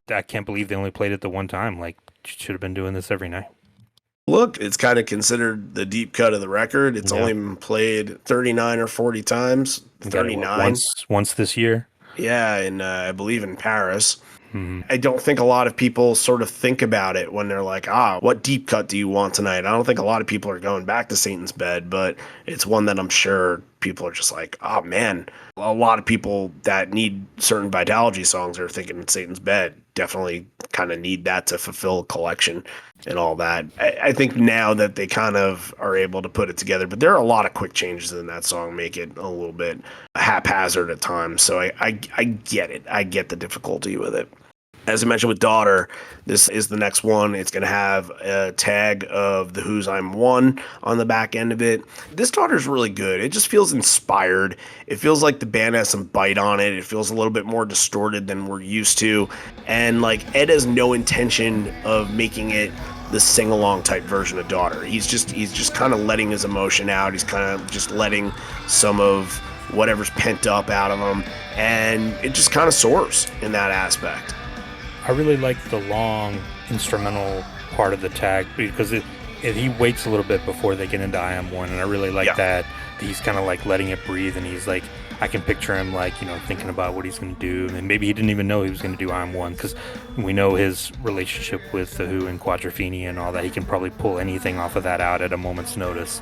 [SPEAKER 3] I can't believe they only played it the one time. Like, should have been doing this every night.
[SPEAKER 1] Look, it's kind of considered the deep cut of the record. It's only been played 39 or 40 times. 39.
[SPEAKER 3] Once this year.
[SPEAKER 1] Yeah, and I believe in Paris.
[SPEAKER 3] Mm-hmm.
[SPEAKER 1] I don't think a lot of people sort of think about it when they're like, what deep cut do you want tonight? I don't think a lot of people are going back to Satan's Bed, but it's one that I'm sure people are just like, oh man. A lot of people that need certain Vitalogy songs are thinking Satan's Bed. Definitely kind of need that to fulfill a collection and all that. I think now that they kind of are able to put it together, but there are a lot of quick changes in that song, make it a little bit haphazard at times. So I get it. I get the difficulty with it. As I mentioned with Daughter, this is the next one. It's going to have a tag of The Who's I'm One on the back end of it. This Daughter's really good. It just feels inspired. It feels like the band has some bite on it. It feels a little bit more distorted than we're used to. And like Ed has no intention of making it the sing-along type version of Daughter. He's just kind of letting his emotion out. He's kind of just letting some of whatever's pent up out of him. And it just kind of soars in that aspect.
[SPEAKER 3] I really like the long instrumental part of the tag because he waits a little bit before they get into I Am One, and I really like that. He's kind of like letting it breathe, and he's like, I can picture him like, you know, thinking about what he's going to do, and maybe he didn't even know he was going to do I Am One because we know his relationship with The Who and Quadrophenia and all that. He can probably pull anything off of that out at a moment's notice.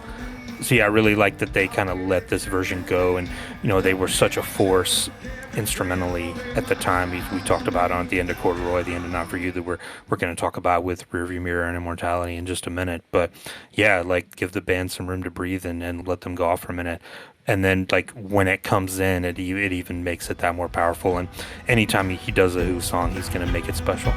[SPEAKER 3] So yeah, I really like that they kind of let this version go, and you know, they were such a force instrumentally at the time. We talked about on the end of Corduroy, the end of Not For You, that we're going to talk about with Rearview Mirror and Immortality in just a minute. But yeah, like give the band some room to breathe and let them go off for a minute. And then like when it comes in, it even makes it that more powerful. And anytime he does a Who song, he's going to make it special.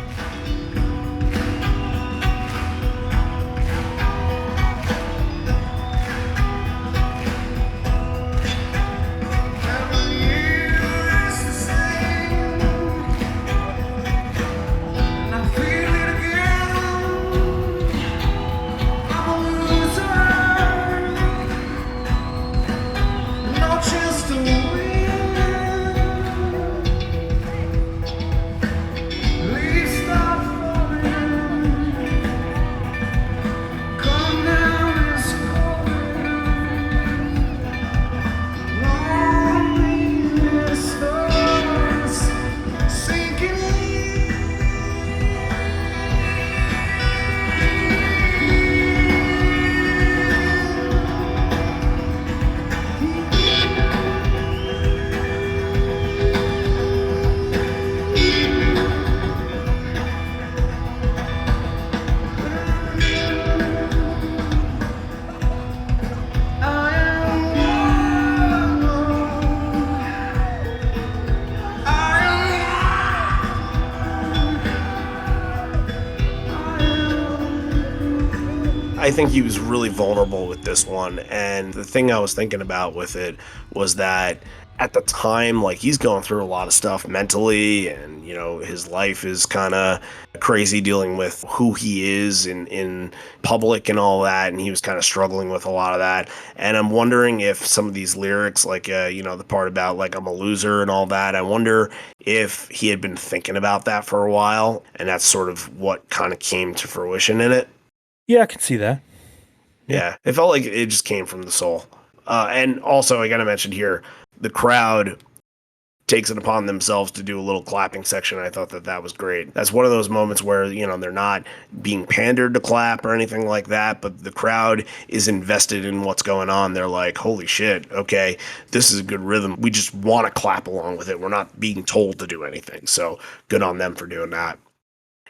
[SPEAKER 1] I think he was really vulnerable with this one, and the thing I was thinking about with it was that at the time, like, he's going through a lot of stuff mentally, and, you know, his life is kind of crazy dealing with who he is in public and all that, and he was kind of struggling with a lot of that. And I'm wondering if some of these lyrics, like, you know, the part about, like, I'm a loser and all that, I wonder if he had been thinking about that for a while, and that's sort of what kind of came to fruition in it.
[SPEAKER 3] Yeah, I can see that.
[SPEAKER 1] Yeah, it felt like it just came from the soul. And also, I got to mention here, the crowd takes it upon themselves to do a little clapping section. I thought that that was great. That's one of those moments where, you know, they're not being pandered to clap or anything like that, but the crowd is invested in what's going on. They're like, holy shit, okay, this is a good rhythm. We just want to clap along with it. We're not being told to do anything. So good on them for doing that.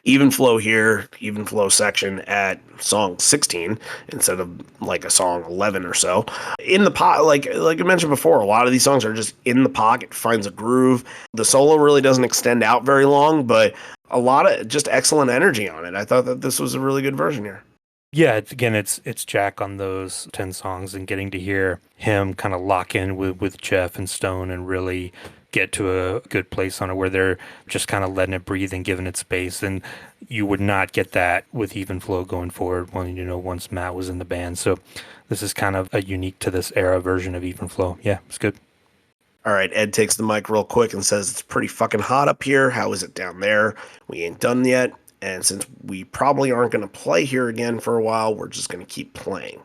[SPEAKER 1] Even flow here, even flow section at song 16 instead of like a song 11 or so. In the pot, like I mentioned before, a lot of these songs are just in the pocket, finds a groove. The solo really doesn't extend out very long, but a lot of just excellent energy on it. I thought that this was a really good version here.
[SPEAKER 3] Yeah, it's Jack on those 10 songs, and getting to hear him kind of lock in with Jeff and Stone and really get to a good place on it where they're just kind of letting it breathe and giving it space. And you would not get that with even flow going forward when, you know, once Matt was in the band. So this is kind of a unique to this era version of even flow. Yeah, it's good.
[SPEAKER 1] All right, Ed takes the mic real quick and says, it's pretty fucking hot up here. How is it down there? We ain't done yet. And since we probably aren't going to play here again for a while, we're just going to keep playing.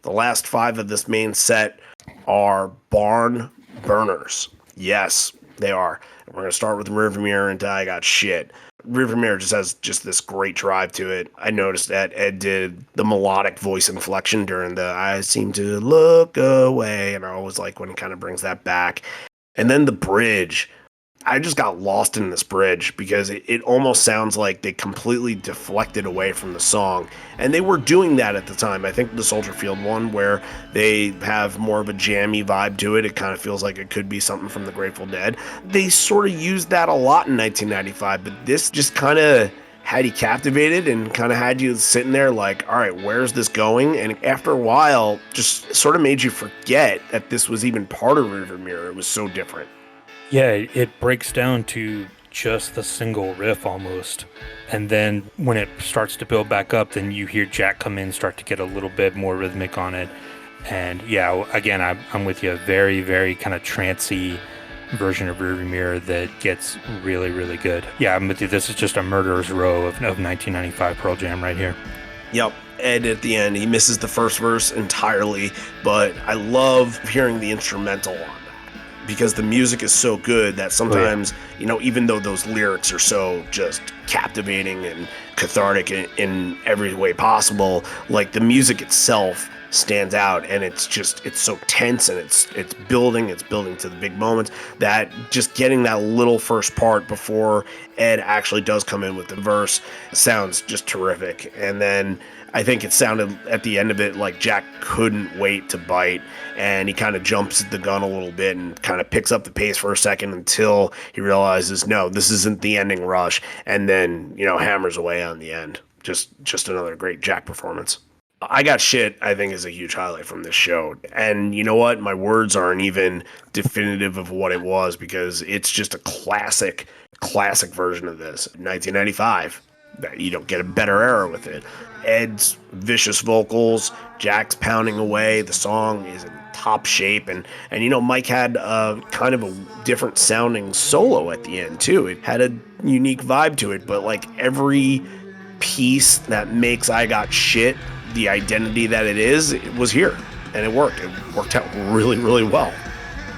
[SPEAKER 1] The last 5 of this main set are barn burners. Yes, they are. We're going to start with Rearview Mirror and I Got Shit. Rearview Mirror just has just this great drive to it. I noticed that Ed did the melodic voice inflection during the I seem to look away, and I always like when he kind of brings that back. And then the bridge. I just got lost in this bridge because it almost sounds like they completely deflected away from the song. And they were doing that at the time. I think the Soldier Field one, where they have more of a jammy vibe to it, it kind of feels like it could be something from the Grateful Dead. They sort of used that a lot in 1995, but this just kind of had you captivated and kind of had you sitting there like, all right, where's this going? And after a while, just sort of made you forget that this was even part of Rearview Mirror. It was so different.
[SPEAKER 3] Yeah, it breaks down to just the single riff almost. And then when it starts to build back up, then you hear Jack come in, start to get a little bit more rhythmic on it. And yeah, again, I'm with you. Very, very kind of trancy version of Rearview Mirror that gets really, really good. Yeah, I'm with you. This is just a murderer's row of 1995 Pearl Jam right here.
[SPEAKER 1] Yep. Ed at the end, he misses the first verse entirely, but I love hearing the instrumental on that because the music is so good that sometimes, you know, even though those lyrics are so just captivating and cathartic in every way possible, like the music itself stands out, and it's so tense, and it's building to the big moments, that just getting that little first part before Ed actually does come in with the verse sounds just terrific. And then I think it sounded at the end of it like Jack couldn't wait to bite, and he kind of jumps the gun a little bit and kind of picks up the pace for a second until he realizes, no, this isn't the ending rush, and then, you know, hammers away on the end. Just another great Jack performance. I Got Shit, I think, is a huge highlight from this show. And you know what? My words aren't even definitive of what it was, because it's just a classic version of this. 1995. You don't get a better era with it. Ed's vicious vocals, Jack's pounding away, the song is in top shape, and you know, Mike had kind of a different sounding solo at the end too. It had a unique vibe to it, but like every piece that makes I Got Shit the identity that it was here, and it worked out really, really well.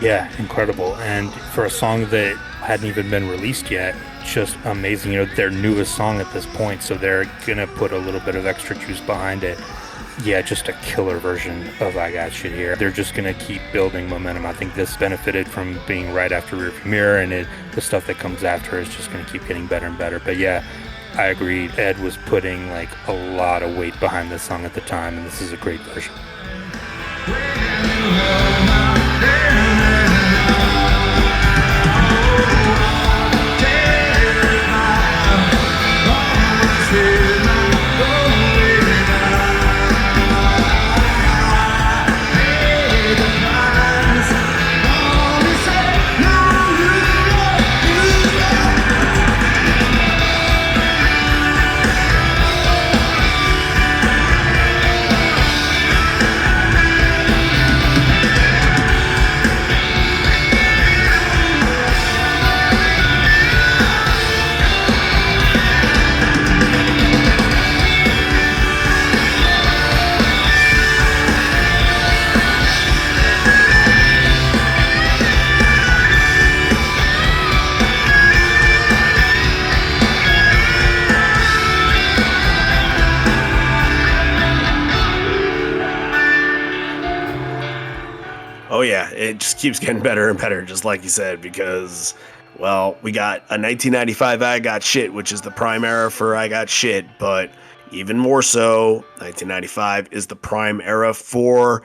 [SPEAKER 3] Yeah, incredible. And for a song that hadn't even been released yet, just amazing. You know, their newest song at this point, so they're gonna put a little bit of extra juice behind it. Yeah, just a killer version of I Got Shit here. They're just gonna keep building momentum. I think this benefited from being right after Rearview Mirror, and the stuff that comes after is just gonna keep getting better and better. But yeah, I agree. Ed was putting like a lot of weight behind this song at the time, and this is a great version.
[SPEAKER 1] Oh yeah, it just keeps getting better and better, just like you said, because, well, we got a 1995 I Got Shit, which is the prime era for I Got Shit, but even more so, 1995 is the prime era for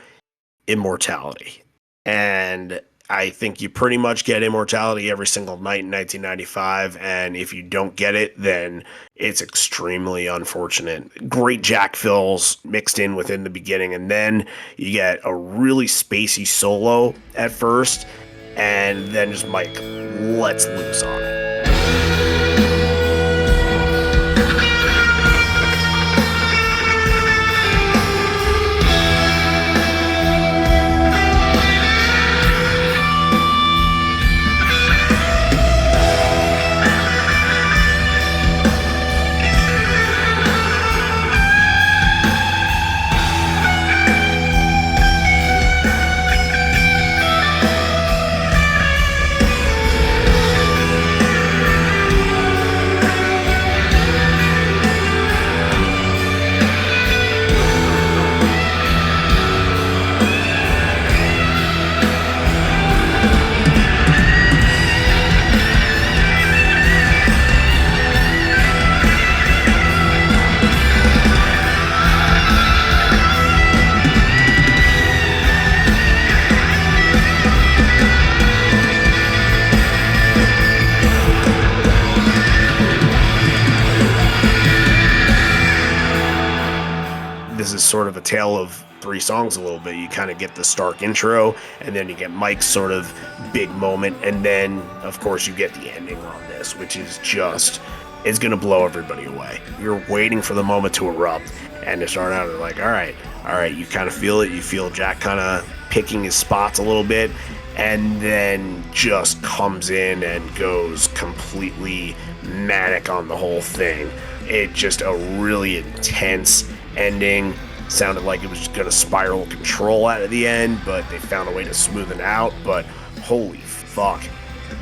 [SPEAKER 1] Immortality. And I think you pretty much get Immortality every single night in 1995, and if you don't get it, then it's extremely unfortunate. Great Jack fills mixed in within the beginning, and then you get a really spacey solo at first, and then just Mike lets loose on it. This is sort of a tale of three songs a little bit. You kind of get the Stark intro, and then you get Mike's sort of big moment, and then, of course, you get the ending on this, which is just, it's going to blow everybody away. You're waiting for the moment to erupt, and to start out, like, all right, you kind of feel it. You feel Jack kind of picking his spots a little bit, and then just comes in and goes completely manic on the whole thing. It just a really intense ending. Sounded like it was just gonna spiral control out at the end, but they found a way to smooth it out. But holy fuck,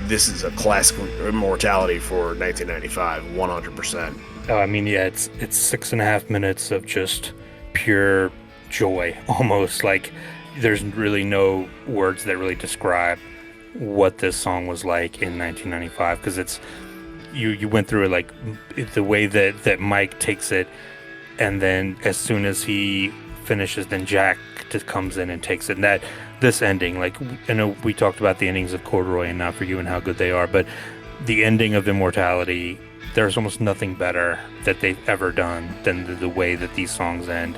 [SPEAKER 1] this is a classic Immortality for 1995, 100%.
[SPEAKER 3] Oh, I mean, yeah, it's 6.5 minutes of just pure joy, almost. Like, there's really no words that really describe what this song was like in 1995, because it's you went through it, like the way that Mike takes it, and then as soon as he finishes, then Jack just comes in and takes it. And that this ending, like, I know we talked about the endings of Corduroy and Not For You and how good they are, but the ending of Immortality, there's almost nothing better that they've ever done than the way that these songs end.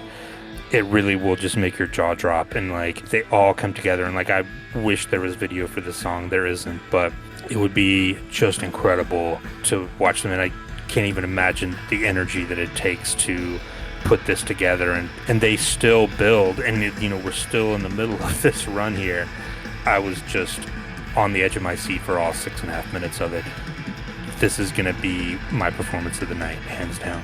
[SPEAKER 3] It really will just make your jaw drop, and like they all come together. And like, I wish there was video for this song. There isn't, but it would be just incredible to watch them. And I can't even imagine the energy that it takes to put this together, and they still build, and we're still in the middle of this run here. I was just on the edge of my seat for all 6.5 minutes of it. This is gonna be my performance of the night, hands down.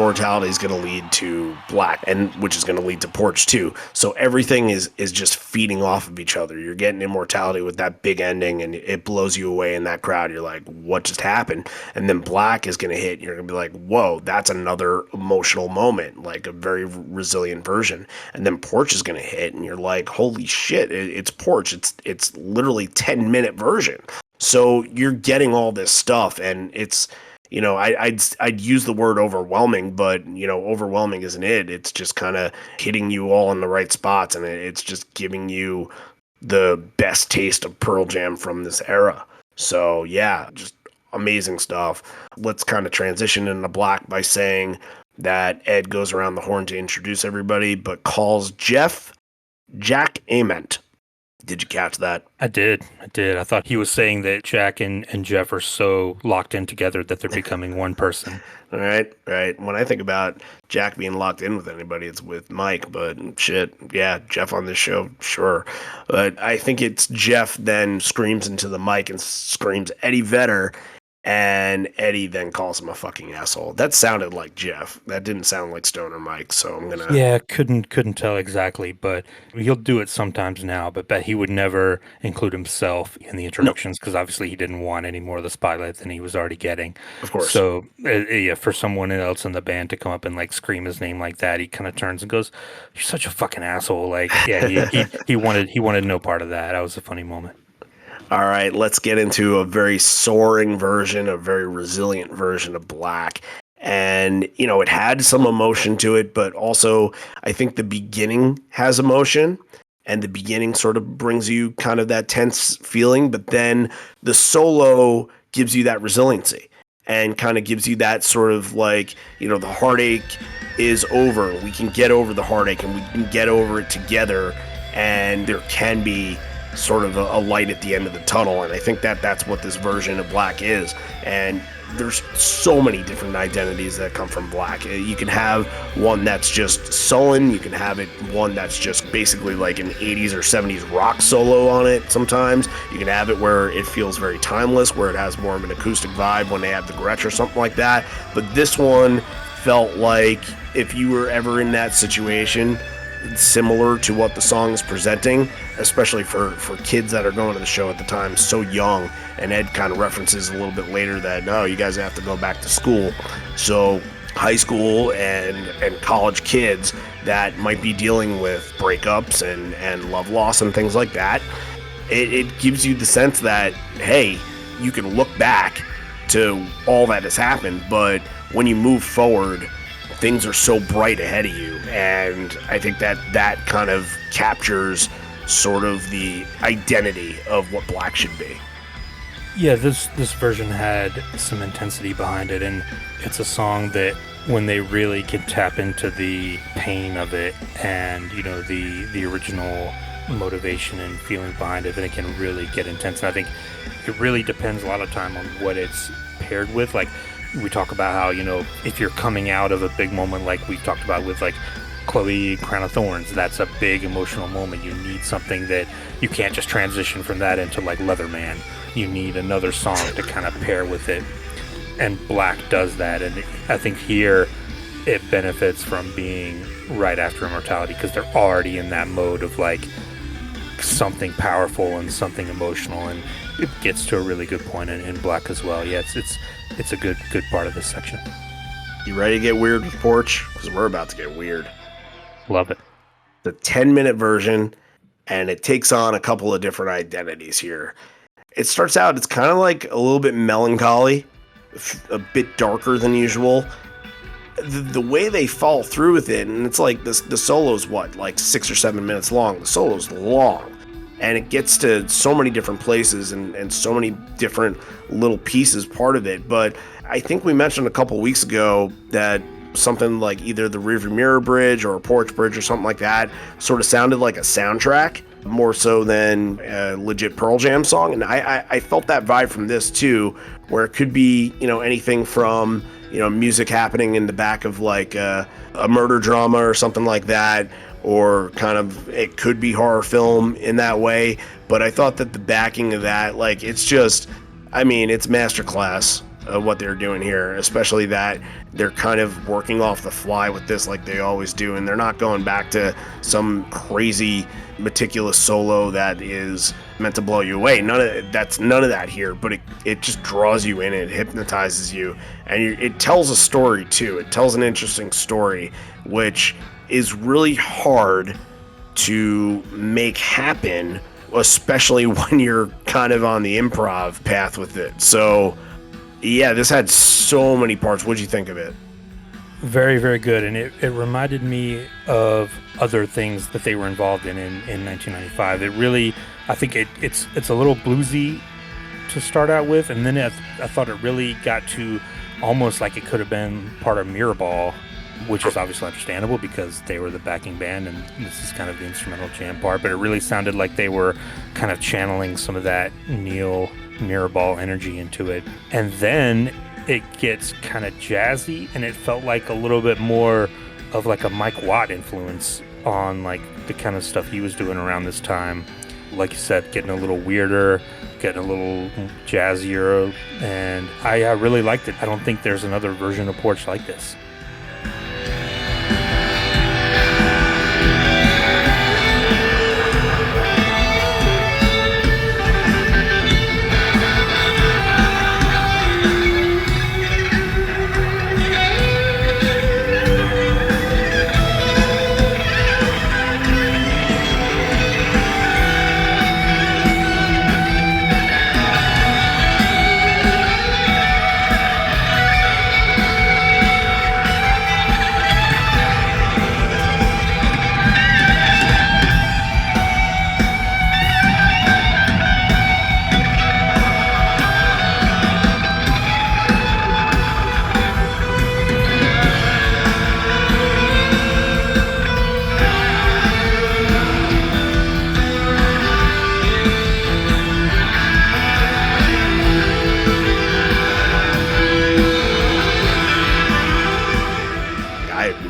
[SPEAKER 1] immortality is going to lead to Black, and which is going to lead to Porch too. So everything is just feeding off of each other. You're getting immortality with that big ending, and it blows you away in that crowd. You're like, what just happened? And then Black is going to hit, and you're going to be like, whoa, that's another emotional moment, like a very resilient version. And then Porch is going to hit, and you're like, holy shit, it's Porch. It's literally 10-minute version. So you're getting all this stuff, and it's, you know, I'd use the word overwhelming, but, you know, overwhelming isn't it. It's just kind of hitting you all in the right spots, and it's just giving you the best taste of Pearl Jam from this era. So yeah, just amazing stuff. Let's kind of transition into Black by saying that Ed goes around the horn to introduce everybody, but calls Jeff Jack Ament. Did you catch that?
[SPEAKER 3] I did. I thought he was saying that Jack and Jeff are so locked in together that they're becoming one person.
[SPEAKER 1] All right. When I think about Jack being locked in with anybody, it's with Mike, but shit, yeah, Jeff on this show, sure. But I think it's Jeff then screams into the mic and screams Eddie Vedder, and Eddie then calls him a fucking asshole. That sounded like Jeff. That didn't sound like Stoner Mike, so I'm gonna...
[SPEAKER 3] Yeah, couldn't tell exactly, but he'll do it sometimes now, but bet he would never include himself in the introductions because obviously he didn't want any more of the spotlight than he was already getting.
[SPEAKER 1] Of course.
[SPEAKER 3] So, yeah, for someone else in the band to come up and like scream his name like that, he kind of turns and goes, "You're such a fucking asshole." Like, yeah, he wanted no part of that. That was a funny moment.
[SPEAKER 1] All right, let's get into a very soaring version, a very resilient version of Black. And, you know, it had some emotion to it, but also I think the beginning has emotion, and the beginning sort of brings you kind of that tense feeling, but then the solo gives you that resiliency and kind of gives you that sort of like, you know, the heartache is over. We can get over the heartache, and we can get over it together, and there can be sort of a light at the end of the tunnel. And I think that's what this version of Black is. And there's so many different identities that come from Black. You can have one that's just sullen. You can have it one that's just basically like an 80s or 70s rock solo on it sometimes. You can have it where it feels very timeless, where it has more of an acoustic vibe when they have the Gretsch or something like that. But this one felt like if you were ever in that situation, similar to what the song is presenting, especially for kids that are going to the show at the time, so young. And Ed kind of references a little bit later that, no, you guys have to go back to school. So high school and college kids that might be dealing with breakups and love loss and things like that, it gives you the sense that, hey, you can look back to all that has happened, but when you move forward, things are so bright ahead of you. And I think that kind of captures sort of the identity of what Black should be.
[SPEAKER 3] Yeah, this version had some intensity behind it, and it's a song that when they really can tap into the pain of it and, you know, the original motivation and feeling behind it, then it can really get intense. And I think it really depends a lot of time on what it's paired with. Like, we talk about how, you know, if you're coming out of a big moment like we talked about with like Chloe Crown of Thorns, that's a big emotional moment. You need something that you can't just transition from that into like Leatherman. You need another song to kind of pair with it, and Black does that. And I think here it benefits from being right after Immortality because they're already in that mode of like something powerful and something emotional, and it gets to a really good point in Black as well. Yeah, it's a good part of this section.
[SPEAKER 1] You ready to get weird with Porch? Because we're about to get weird.
[SPEAKER 3] Love it.
[SPEAKER 1] The 10-minute version, and it takes on a couple of different identities here. It starts out, it's kind of like a little bit melancholy, a bit darker than usual. The way they follow through with it, and it's like the solo's what, like 6 or 7 minutes long. The solo's long, and it gets to so many different places and so many different little pieces part of it. But I think we mentioned a couple weeks ago that something like either the Rearviewmirror bridge or a Porch bridge or something like that sort of sounded like a soundtrack more so than a legit Pearl Jam song. And I felt that vibe from this too, where it could be, you know, anything from, you know, music happening in the back of like a murder drama or something like that, or kind of it could be horror film in that way. But I thought that the backing of that, like, it's just, I mean, it's masterclass. what they're doing here, especially that they're kind of working off the fly with this like they always do, and they're not going back to some crazy meticulous solo that is meant to blow you away. None of that here, but it just draws you in, it hypnotizes you, and it tells a story too. It tells an interesting story, which is really hard to make happen, especially when you're kind of on the improv path with it. So yeah, this had so many parts. What'd you think of it?
[SPEAKER 3] Very, very good. And it reminded me of other things that they were involved in 1995. It really, I think it's a little bluesy to start out with, and then I thought it really got to almost like it could have been part of Mirrorball, which is obviously understandable because they were the backing band and this is kind of the instrumental jam part, but it really sounded like they were kind of channeling some of that Neil Mirrorball energy into it. And then it gets kind of jazzy, and it felt like a little bit more of like a Mike Watt influence on like the kind of stuff he was doing around this time. Like you said, getting a little weirder, getting a little jazzier, and I really liked it. I don't think there's another version of Porch like this.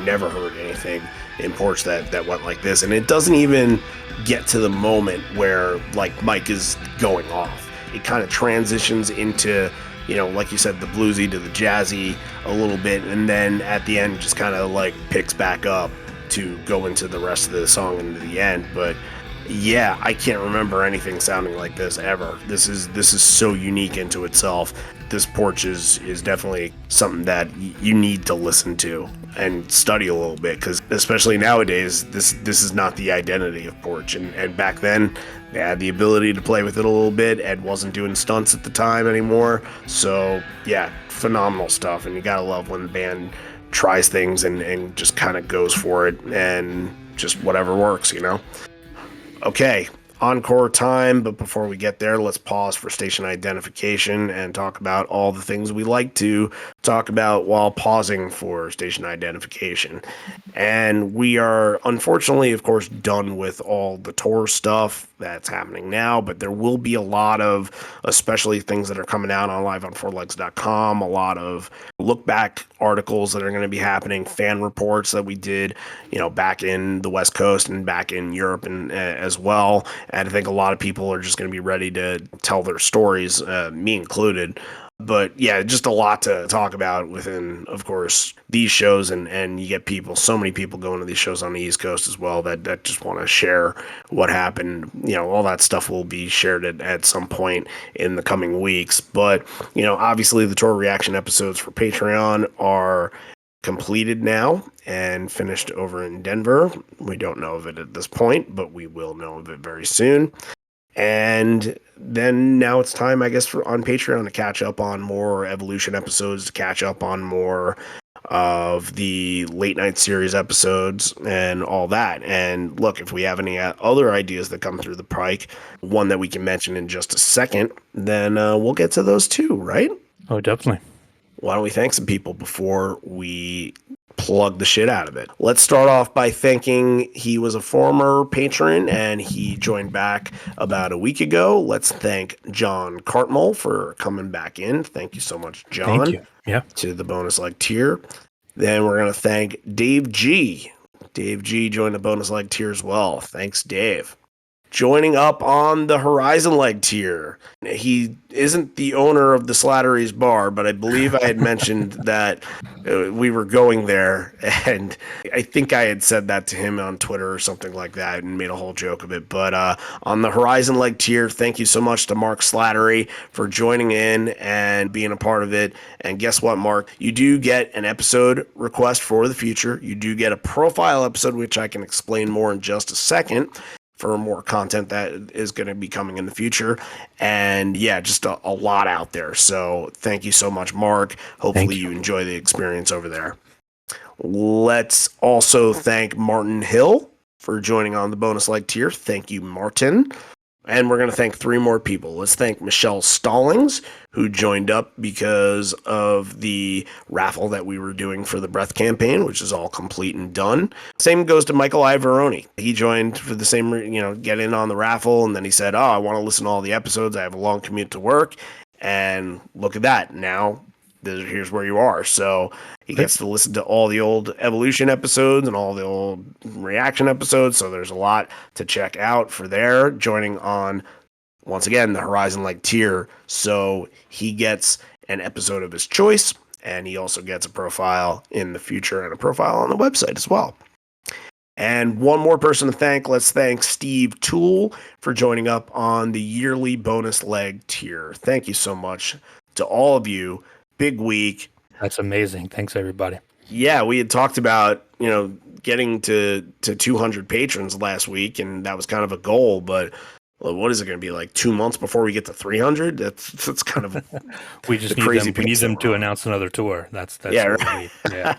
[SPEAKER 1] Never heard anything in Porch that went like this, and it doesn't even get to the moment where like Mike is going off. It kind of transitions into, like you said, the bluesy to the jazzy a little bit, and then at the end just kind of like picks back up to go into the rest of the song into the end. But yeah, I can't remember anything sounding like this ever. This is so unique into itself. This Porch is definitely something that you need to listen to and study a little bit, because especially nowadays, this is not the identity of Porch. And back then, they had the ability to play with it a little bit. Ed wasn't doing stunts at the time anymore. So yeah, phenomenal stuff. And you gotta love when the band tries things and just kind of goes for it and just whatever works, Okay, encore time, but before we get there, let's pause for station identification and talk about all the things we like to talk about while pausing for station identification. And we are, unfortunately, of course, done with all the tour stuff that's happening now, but there will be a lot of, especially things that are coming out on liveonfourlegs.com, a lot of look back articles that are going to be happening, fan reports that we did, back in the West Coast and back in Europe and as well. And I think a lot of people are just going to be ready to tell their stories, me included. But yeah, just a lot to talk about within, of course, these shows, and you get so many people going to these shows on the East Coast as well that just want to share what happened. All that stuff will be shared at some point in the coming weeks. But, obviously the tour reaction episodes for Patreon are completed now and finished over in Denver. We don't know of it at this point, but we will know of it very soon. And then now it's time, I guess, on Patreon to catch up on more Evolution episodes, to catch up on more of the late night series episodes and all that. And look, if we have any other ideas that come through the pike, one that we can mention in just a second, then we'll get to those too, right?
[SPEAKER 3] Oh, definitely.
[SPEAKER 1] Why don't we thank some people before we plug the shit out of it? Let's start off by thanking, he was a former patron and he joined back about a week ago. Let's thank John Cartmole for coming back in. Thank you so much, John.
[SPEAKER 3] Thank you. Yeah.
[SPEAKER 1] To the bonus leg tier. Then we're going to thank Dave G. Dave G joined the bonus leg tier as well. Thanks, Dave. joining up on the Horizon Leg tier. He isn't the owner of the Slattery's bar, but I believe I had mentioned that we were going there, and I think I had said that to him on Twitter or something like that and made a whole joke of it. But on the Horizon Leg tier, thank you so much to Mark Slattery for joining in and being a part of it. And guess what, Mark? You do get an episode request for the future. You do get a profile episode, which I can explain more in just a second, for more content that is going to be coming in the future. And yeah, just a lot out there. So thank you so much, Mark. Hopefully you enjoy the experience over there. Let's also thank Martin Hill for joining on the bonus leg tier. Thank you, Martin. And we're going to thank 3 more people. Let's thank Michelle Stallings, who joined up because of the raffle that we were doing for the Breath campaign, which is all complete and done. Same goes to Michael Ivoroni. He joined for the same, get in on the raffle, and then he said, I want to listen to all the episodes. I have a long commute to work. And look at that. Now, here's where you are. So he gets to listen to all the old Evolution episodes and all the old Reaction episodes. So there's a lot to check out for there. Joining on, once again, the Horizon Leg tier. So he gets an episode of his choice, and he also gets a profile in the future and a profile on the website as well. And one more person to thank. Let's thank Steve Toole for joining up on the yearly bonus leg tier. Thank you so much to all of you. Big week.
[SPEAKER 3] That's amazing. Thanks, everybody.
[SPEAKER 1] Yeah, we had talked about, getting to 200 patrons last week, and that was kind of a goal, but what is it going to be, like 2 months before we get to 300? That's kind of
[SPEAKER 3] we just need them to announce another tour. That's
[SPEAKER 1] yeah,
[SPEAKER 3] what
[SPEAKER 1] right.
[SPEAKER 3] we need. Yeah.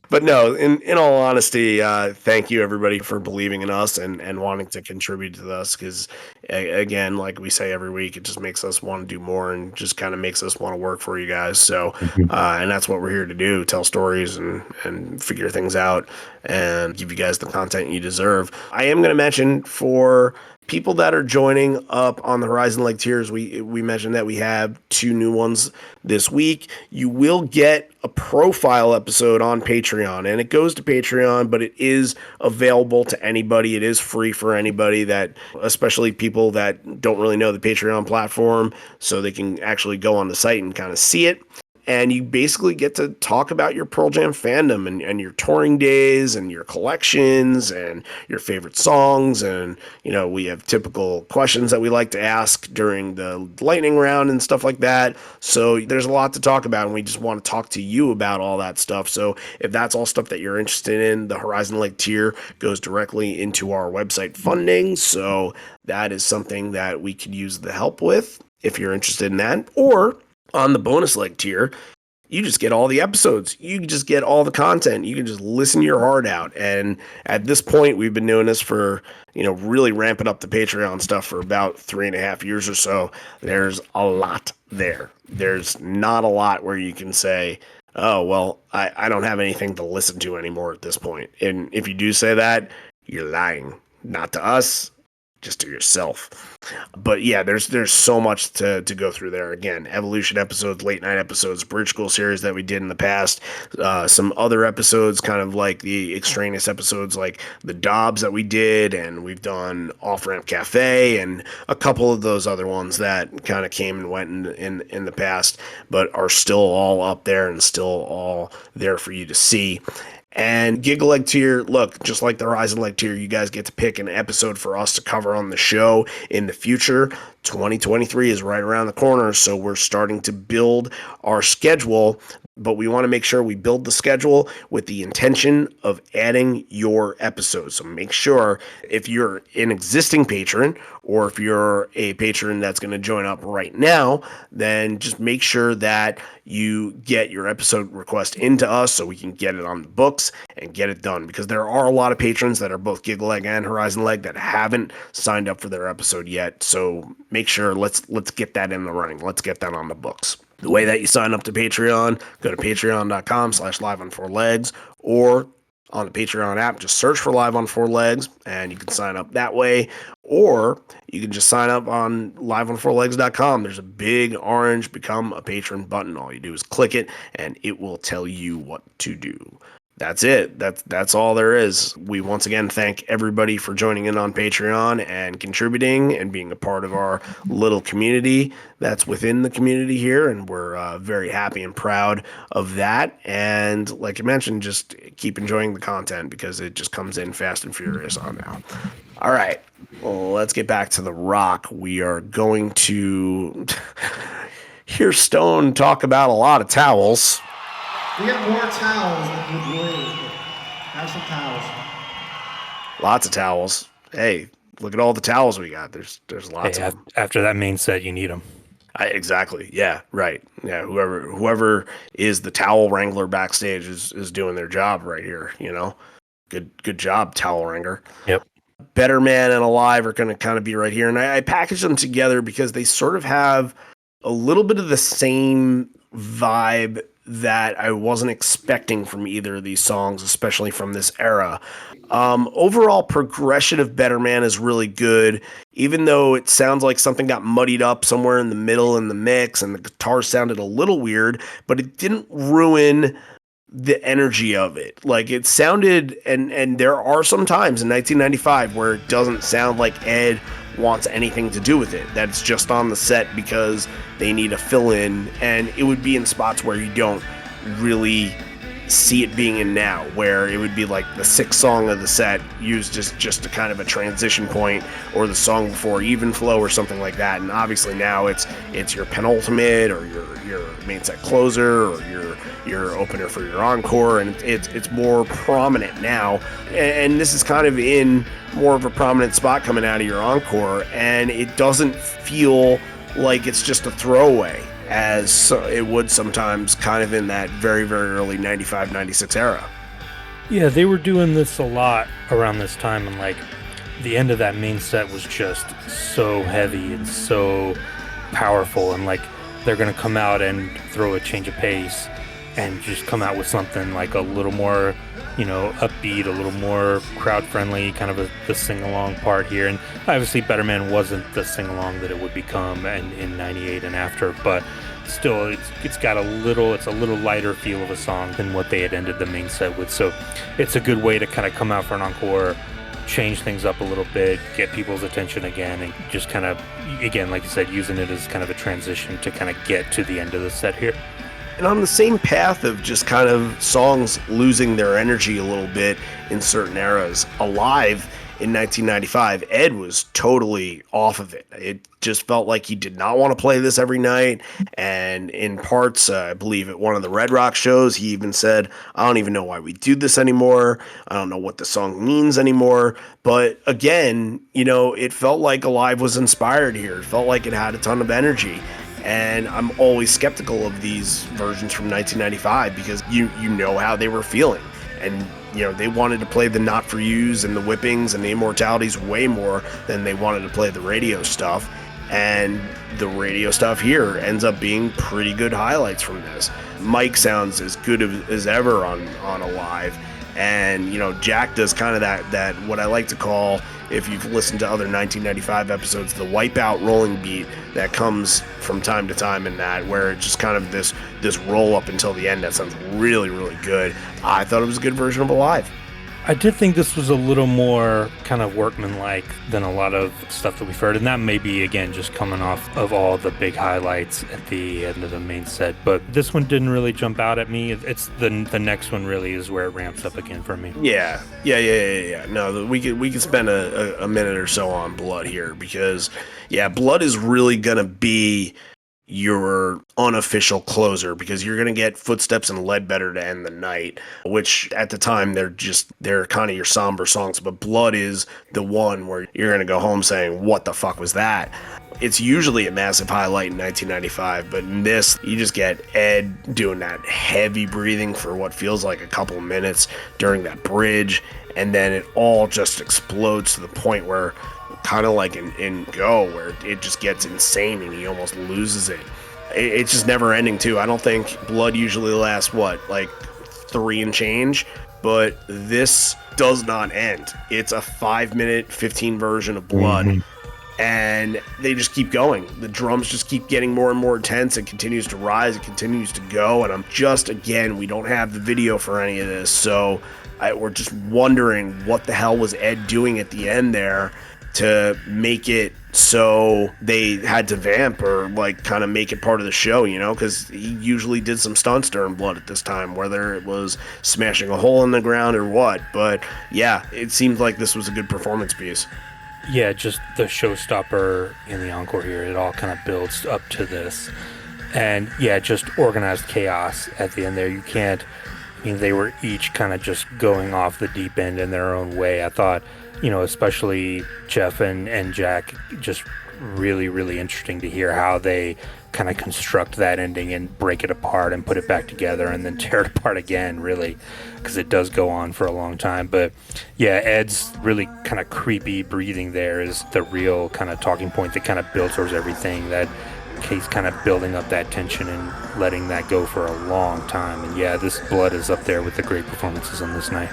[SPEAKER 1] But no, in all honesty, thank you everybody for believing in us and wanting to contribute to us, because again, like we say every week, it just makes us want to do more and just kind of makes us want to work for you guys. So, and that's what we're here to do, tell stories and figure things out and give you guys the content you deserve. I am going to mention for people that are joining up on the Horizon Leg tiers, we mentioned that we have 2 new ones this week. You will get a profile episode on Patreon, and it goes to Patreon, but it is available to anybody. It is free for anybody, that, especially people that don't really know the Patreon platform, so they can actually go on the site and kind of see it. And you basically get to talk about your Pearl Jam fandom and your touring days and your collections and your favorite songs. And, we have typical questions that we like to ask during the lightning round and stuff like that. So there's a lot to talk about, and we just want to talk to you about all that stuff. So if that's all stuff that you're interested in, the Horizon Leg tier goes directly into our website funding. So that is something that we could use the help with if you're interested in that. Or on the bonus leg tier, you just get all the episodes. You just get all the content. You can just listen your heart out. And at this point, we've been doing this for, really ramping up the Patreon stuff for about 3.5 years or so. There's a lot there. There's not a lot where you can say, oh, well, I don't have anything to listen to anymore at this point. And if you do say that, you're lying. Not to us, just to yourself. But yeah, there's so much to go through there. Again, Evolution episodes, late night episodes, Bridge School series that we did in the past, some other episodes, kind of like the extraneous episodes like the Dobbs that we did, and we've done Off Ramp Cafe and a couple of those other ones that kind of came and went in the past, but are still all up there and still all there for you to see. And Gig Leg tier, look, just like the Horizon Leg tier, you guys get to pick an episode for us to cover on the show in the future. 2023 is right around the corner, so we're starting to build our schedule, but we want to make sure we build the schedule with the intention of adding your episodes. So make sure, if you're an existing patron or if you're a patron that's going to join up right now, then just make sure that you get your episode request into us so we can get it on the books and get it done, because there are a lot of patrons that are both Gig Leg and Horizon Leg that haven't signed up for their episode yet. So make sure, let's get that in the running. Let's get that on the books. The way that you sign up to Patreon, go to patreon.com/liveon4legs, or on the Patreon app, just search for Live on 4 Legs, and you can sign up that way. Or you can just sign up on liveon4legs.com. There's a big orange Become a Patron button. All you do is click it, and it will tell you what to do. That's it. That's all there is. We once again thank everybody for joining in on Patreon and contributing and being a part of our little community that's within the community here, and we're very happy and proud of that. And like you mentioned, just keep enjoying the content because it just comes in fast and furious on now. All right, well, let's get back to the rock. We are going to hear Stone talk about a lot of towels.
[SPEAKER 4] We got more towels than we believe. Have some towels.
[SPEAKER 1] Lots of towels. Hey, look at all the towels we got. There's lots of them.
[SPEAKER 3] After that main set, you need them.
[SPEAKER 1] Exactly. Yeah. Right. Yeah. Whoever is the towel wrangler backstage is doing their job right here. You know, good job, towel wrangler.
[SPEAKER 3] Yep.
[SPEAKER 1] Better Man and Alive are going to kind of be right here, and I packaged them together because they sort of have a little bit of the same vibe that I wasn't expecting from either of these songs, especially from this era. Overall progression of Better Man is really good, even though it sounds like something got muddied up somewhere in the middle in the mix and the guitar sounded a little weird, but it didn't ruin the energy of it. Like it sounded, and there are some times in 1995 where it doesn't sound like Ed wants anything to do with it. That's just on the set because they need a fill-in, and it would be in spots where you don't really see it being in now, where it would be like the sixth song of the set used just a kind of a transition point, or the song before Even Flow or something like that. And obviously now it's your penultimate or your main set closer or your opener for your encore, and it's more prominent now. And this is kind of in more of a prominent spot coming out of your encore, and it doesn't feel like it's just a throwaway as it would sometimes kind of in that very, very early 95, 96 era.
[SPEAKER 3] Yeah, they were doing this a lot around this time, and like the end of that main set was just so heavy and so powerful, and like they're going to come out and throw a change of pace and just come out with something like a little more, upbeat, a little more crowd friendly, kind of the sing along part here. And obviously Better Man wasn't the sing along that it would become in 98 and after, but still it's a little lighter feel of a song than what they had ended the main set with. So it's a good way to kind of come out for an encore, change things up a little bit, get people's attention again, and just kind of, again, like you said, using it as kind of a transition to kind of get to the end of the set here.
[SPEAKER 1] And on the same path of just kind of songs losing their energy a little bit in certain eras, Alive in 1995, Ed was totally off of it. It just felt like he did not want to play this every night. And in parts, I believe at one of the Red Rock shows, he even said, I don't even know why we do this anymore. I don't know what the song means anymore. But again, it felt like Alive was inspired here. It felt like it had a ton of energy. And I'm always skeptical of these versions from 1995 because you know how they were feeling. And, they wanted to play the Not For Yous and the Whippings and the Immortalities way more than they wanted to play the radio stuff. And the radio stuff here ends up being pretty good highlights from this. Mike sounds as good as ever on Alive. And, Jack does kind of that what I like to call, if you've listened to other 1995 episodes, the wipeout rolling beat that comes from time to time in that, where it's just kind of this roll up until the end that sounds really, really good. I thought it was a good version of Alive.
[SPEAKER 3] I did think this was a little more kind of workmanlike than a lot of stuff that we've heard, and that may be, again, just coming off of all the big highlights at the end of the main set. But this one didn't really jump out at me. It's the next one really is where it ramps up again for me.
[SPEAKER 1] Yeah. No, we could spend a minute or so on Blood here because, Blood is really gonna be your unofficial closer because you're going to get Footsteps and Ledbetter to end the night, which at the time they're kind of your somber songs, but Blood is the one where you're going to go home saying, what the fuck was that? It's usually a massive highlight in 1995, but in this, you just get Ed doing that heavy breathing for what feels like a couple of minutes during that bridge, and then it all just explodes to the point where kind of like in Go, where it just gets insane and he almost loses it. It's just never ending too. I don't think Blood usually lasts like 3 and change, but this does not end. It's a 5-minute 15 version of Blood. and they just keep going. The drums just keep getting more and more intense. It continues to rise. It continues to go. And I'm just, again, we don't have the video for any of this. So we're just wondering what the hell was Ed doing at the end there to make it so they had to vamp or like kind of make it part of the show, you know, because he usually did some stunts during Blood at this time, whether it was smashing a hole in the ground or what. But yeah, it seemed like this was a good performance piece.
[SPEAKER 3] Yeah, just the showstopper in the encore here. It all kind of builds up to this. And yeah, just organized chaos at the end there. You can't, I mean, they were each kind of just going off the deep end in their own way. I thought, you know, especially Jeff and Jack, just really, really interesting to hear how they kind of construct that ending and break it apart and put it back together and then tear it apart again, really, because it does go on for a long time. But yeah, Ed's really kind of creepy breathing there is the real kind of talking point that kind of builds towards everything, that he's kind of building up that tension and letting that go for a long time. And yeah, this Blood is up there with the great performances on this night.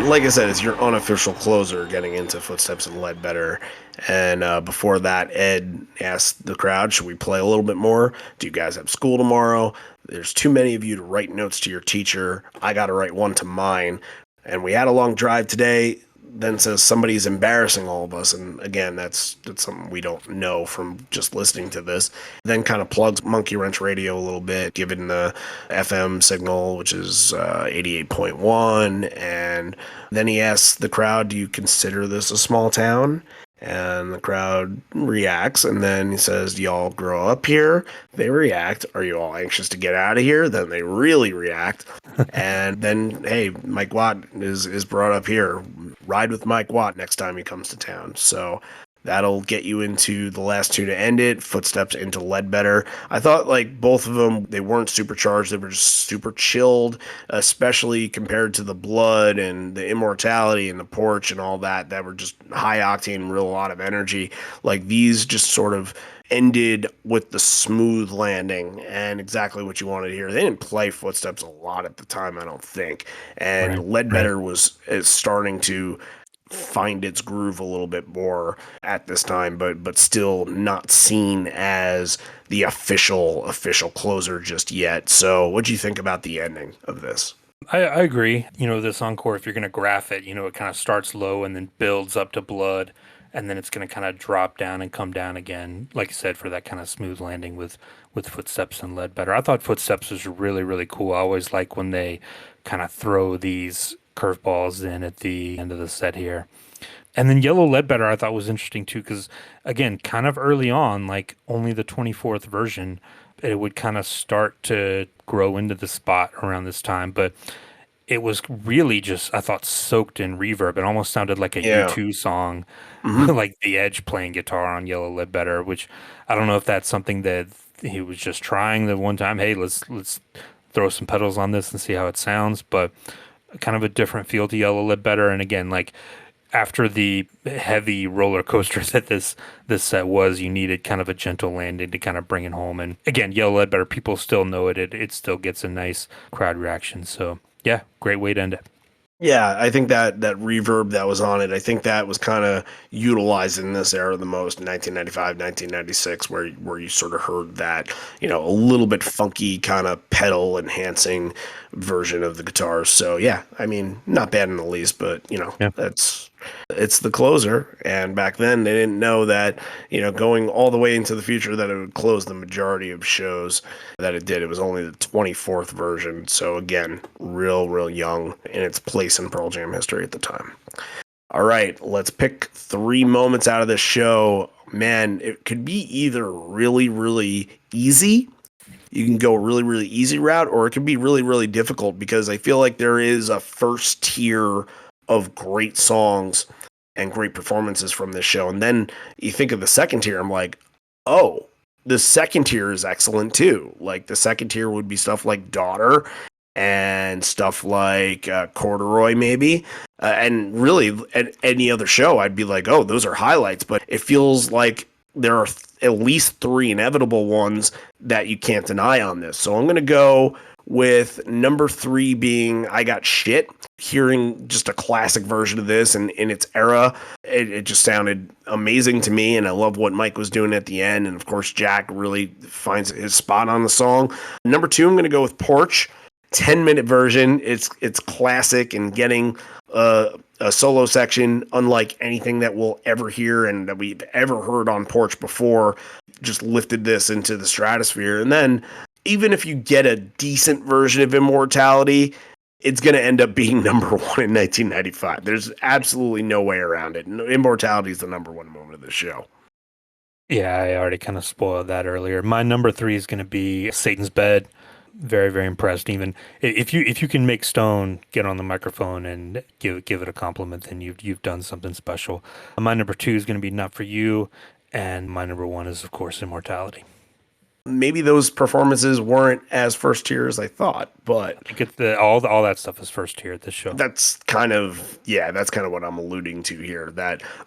[SPEAKER 1] Like I said, it's your unofficial closer getting into Footsteps in Ledbetter. And before that, Ed asked the crowd, should we play a little bit more? Do you guys have school tomorrow? There's too many of you to write notes to your teacher. I got to write one to mine. And we had a long drive today. Then says somebody's embarrassing all of us. And again, that's something we don't know from just listening to this. Then kind of plugs Monkey Wrench Radio a little bit, given the FM signal, which is 88.1. And then he asks the crowd, do you consider this a small town? And the crowd reacts, and then he says, do y'all grow up here? They react. Are you all anxious to get out of here? Then they really react. And then, hey, Mike Watt is brought up here. Ride with Mike Watt next time he comes to town. So that'll get you into the last two to end it. Footsteps into Ledbetter. I thought like both of them, they weren't supercharged. They were just super chilled, especially compared to the Blood and the Immortality and the Porch and all that were just high octane, real lot of energy. Like these just sort of ended with the smooth landing and exactly what you wanted to hear. They didn't play Footsteps a lot at the time, I don't think. And Ledbetter is starting to find its groove a little bit more at this time, but still not seen as the official closer just yet. So what do you think about the ending of this?
[SPEAKER 3] I agree. This encore, if you're going to graph it, it kind of starts low and then builds up to blood, and then it's going to kind of drop down and come down again, like you said, for that kind of smooth landing with footsteps and Ledbetter. I thought footsteps was really, really cool. I always like when they kind of throw these curveballs in at the end of the set here. And then Yellow Ledbetter I thought was interesting too, because again, kind of early on, like only the 24th version, it would kind of start to grow into the spot around this time. But it was really just, I thought, soaked in reverb. It almost sounded like a
[SPEAKER 1] Yeah.
[SPEAKER 3] U2 song,
[SPEAKER 1] Hmm.
[SPEAKER 3] like The Edge playing guitar on Yellow Ledbetter, which I don't know if that's something that he was just trying the one time. Hey, let's throw some pedals on this and see how it sounds. But kind of a different feel to Yellow Ledbetter. And again, like after the heavy roller coasters that this set was, you needed kind of a gentle landing to kind of bring it home. And again, Yellow Ledbetter, people still know it. It still gets a nice crowd reaction. So yeah, great way to end it.
[SPEAKER 1] Yeah, I think that reverb that was on it, I think that was kind of utilized in this era the most, 1995, 1996, where you sort of heard that, a little bit funky kind of pedal enhancing version of the guitars. So yeah, I mean, not bad in the least, but
[SPEAKER 3] Yeah.
[SPEAKER 1] it's the closer. And back then they didn't know that, going all the way into the future, that it would close the majority of shows that it did. It was only the 24th version. So again, real young in its place in Pearl Jam history at the time. All right, let's pick 3 moments out of this show. Man, it could be either really easy. You can go a really easy route, or it can be really difficult, because I feel like there is a first tier of great songs and great performances from this show. And then you think of the second tier, I'm like, oh, the second tier is excellent too. Like the second tier would be stuff like Daughter and stuff like Corduroy, maybe. And really, at any other show, I'd be like, oh, those are highlights. But it feels like there are at least 3 inevitable ones that you can't deny on this. So I'm going to go with number 3 being I Got Shit. Hearing just a classic version of this and in its era, it just sounded amazing to me. And I love what Mike was doing at the end. And of course, Jack really finds his spot on the song. Number 2, I'm going to go with Porch. 10-minute version. It's classic, and getting a solo section unlike anything that we'll ever hear and that we've ever heard on Porch before just lifted this into the stratosphere. And then even if you get a decent version of Immortality, it's going to end up being number 1 in 1995. There's absolutely no way around it. Immortality is the number 1 moment of the show.
[SPEAKER 3] Yeah, I already kind of spoiled that earlier. My number 3 is going to be Satan's Bed. Very impressed. Even if you can make Stone get on the microphone and give it a compliment, then you've done something special. My number 2 is going to be Not For You, and my number 1 is of course Immortality.
[SPEAKER 1] Maybe those performances weren't as first tier as I thought, but
[SPEAKER 3] I think all that stuff is first tier at this show.
[SPEAKER 1] that's kind of what I'm alluding to here.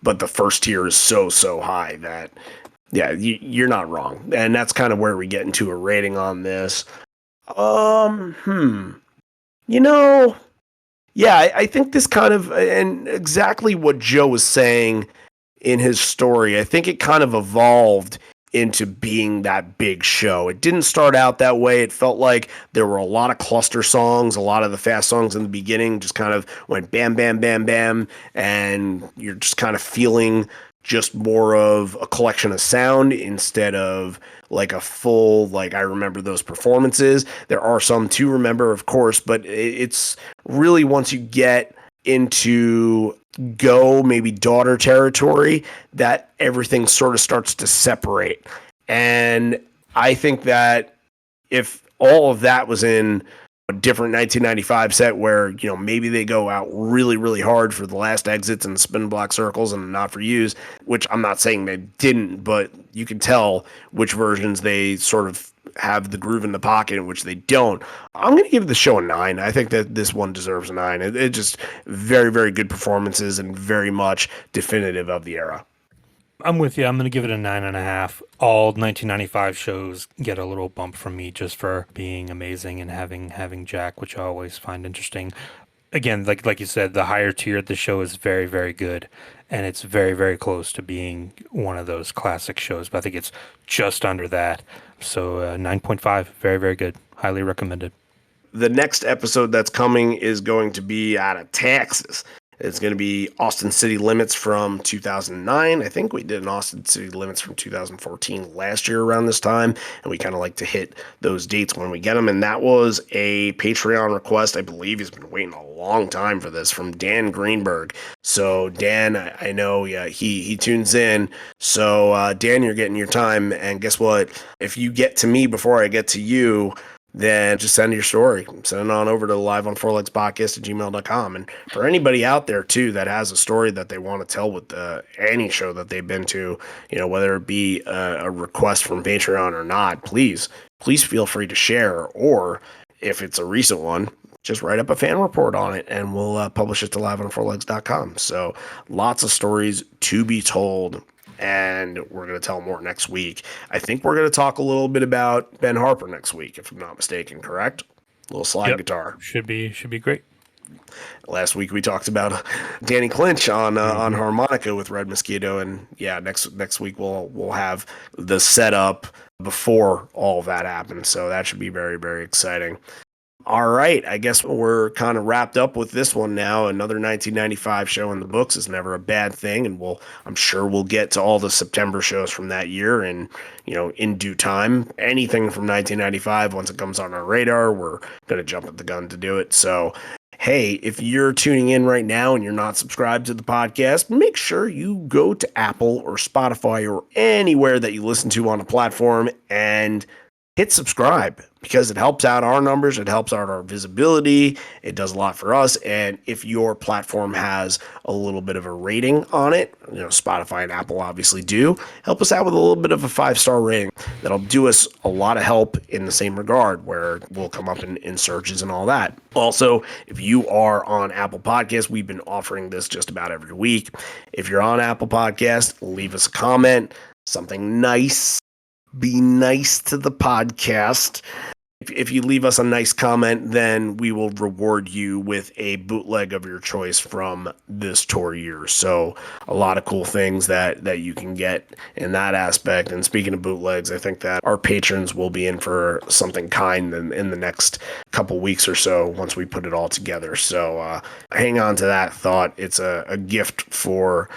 [SPEAKER 1] But the first tier is so high that you're not wrong, and that's kind of where we get into a rating on this. I think this kind of, and exactly what Joe was saying in his story, I think it kind of evolved into being that big show. It didn't start out that way. It felt like there were a lot of cluster songs, a lot of the fast songs in the beginning just kind of went bam, bam, bam, bam, and you're just kind of feeling just more of a collection of sound instead of like a full, like, I remember those performances. There are some to remember, of course, but it's really once you get into Go, maybe Daughter territory, that everything sort of starts to separate. And I think that if all of that was in a different 1995 set where, maybe they go out really hard for the last exits and spin block circles and Not For Yous, which I'm not saying they didn't, but you can tell which versions they sort of have the groove in the pocket and which they don't. I'm going to give the show a 9. I think that this one deserves a 9. It just very good performances and very much definitive of the era.
[SPEAKER 3] I'm with you. I'm going to give it a 9.5. All 1995 shows get a little bump from me just for being amazing and having Jack, which I always find interesting. Again, like you said, the higher tier of the show is very good, and it's very close to being one of those classic shows. But I think it's just under that. So 9.5, very good. Highly recommended.
[SPEAKER 1] The next episode that's coming is going to be out of Texas. It's going to be Austin City Limits from 2009. I think we did an Austin City Limits from 2014 last year around this time, and we kind of like to hit those dates when we get them. And that was a Patreon request. I believe he's been waiting a long time for this, from Dan Greenberg. So Dan, I know he tunes in. So Dan, you're getting your time. And guess what? If you get to me before I get to you, then just send your story. Send it on over to the liveonfourlegspodcast@gmail.com. And for anybody out there, too, that has a story that they want to tell with any show that they've been to, whether it be a request from Patreon or not, please feel free to share. Or if it's a recent one, just write up a fan report on it, and we'll publish it to liveonfourlegs.com. So lots of stories to be told, and we're going to tell more next week. I think we're going to talk a little bit about Ben Harper next week, if I'm not mistaken, correct? A little slide guitar.
[SPEAKER 3] Should be great.
[SPEAKER 1] Last week we talked about Danny Clinch on harmonica with Red Mosquito, and next week we'll have the setup before all of that happens. So that should be very, very exciting. All right, I guess we're kind of wrapped up with this one now. Another 1995 show in the books is never a bad thing, and I'm sure we'll get to all the September shows from that year, and in due time. Anything from 1995, once it comes on our radar, we're going to jump at the gun to do it. So, hey, if you're tuning in right now and you're not subscribed to the podcast, make sure you go to Apple or Spotify or anywhere that you listen to on a platform and hit subscribe, because it helps out our numbers, it helps out our visibility, it does a lot for us. And if your platform has a little bit of a rating on it, Spotify and Apple obviously do, help us out with a little bit of a 5-star rating. That'll do us a lot of help in the same regard, where we'll come up in searches and all that. Also, if you are on Apple Podcasts, we've been offering this just about every week. If you're on Apple Podcasts, leave us a comment, something nice. Be nice to the podcast. If you leave us a nice comment, then we will reward you with a bootleg of your choice from this tour year. So a lot of cool things that you can get in that aspect. And speaking of bootlegs, I think that our patrons will be in for something kind in the next couple weeks or so once we put it all together. So hang on to that thought. It's a gift for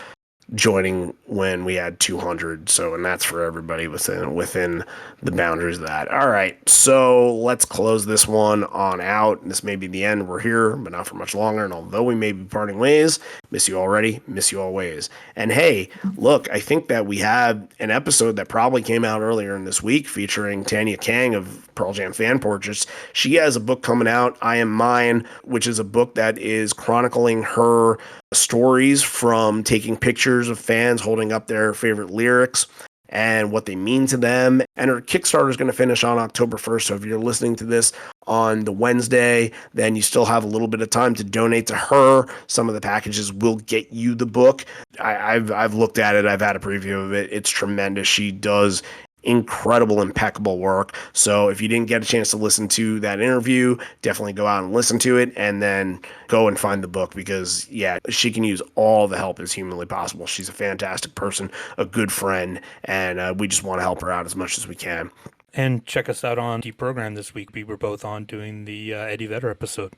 [SPEAKER 1] joining when we had 200. So, and that's for everybody within the boundaries of that. All right. So let's close this one on out. This may be the end. We're here, but not for much longer. And although we may be parting ways, miss you already, miss you always. And hey, look, I think that we have an episode that probably came out earlier in this week featuring Tanya Kang of Pearl Jam Fan Portraits. She has a book coming out, I Am Mine, which is a book that is chronicling her stories from taking pictures of fans holding up their favorite lyrics and what they mean to them. And her Kickstarter is going to finish on October 1st. So if you're listening to this on the Wednesday, then you still have a little bit of time to donate to her. Some of the packages will get you the book. I've looked at it. I've had a preview of it. It's tremendous. She does incredible, impeccable work. So if you didn't get a chance to listen to that interview, definitely go out and listen to it, and then go and find the book, because she can use all the help as humanly possible. She's a fantastic person, a good friend, and we just want to help her out as much as we can.
[SPEAKER 3] And check us out on the program this week. We were both on doing the Eddie Vedder episode.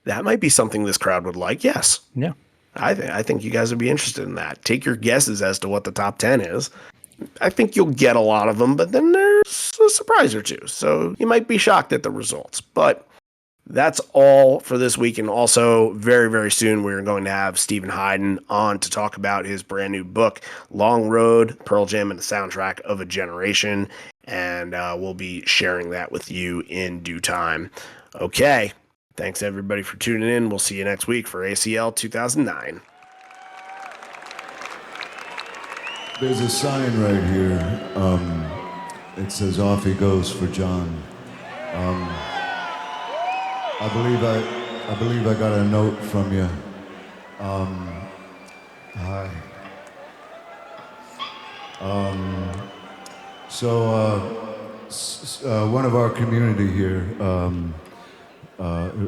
[SPEAKER 1] That might be something this crowd would like. Yes.
[SPEAKER 3] Yeah.
[SPEAKER 1] I think you guys would be interested in that. Take your guesses as to what the top 10 is. I think you'll get a lot of them, but then there's a surprise or two. So you might be shocked at the results. But that's all for this week. And also, very, very soon, we're going to have Stephen Hayden on to talk about his brand new book, Long Road, Pearl Jam and the Soundtrack of a Generation. And we'll be sharing that with you in due time. Okay. Thanks, everybody, for tuning in. We'll see you next week for ACL 2009.
[SPEAKER 2] There's a sign right here. It says "Off he goes for John." I believe I got a note from you. Hi. One of our community here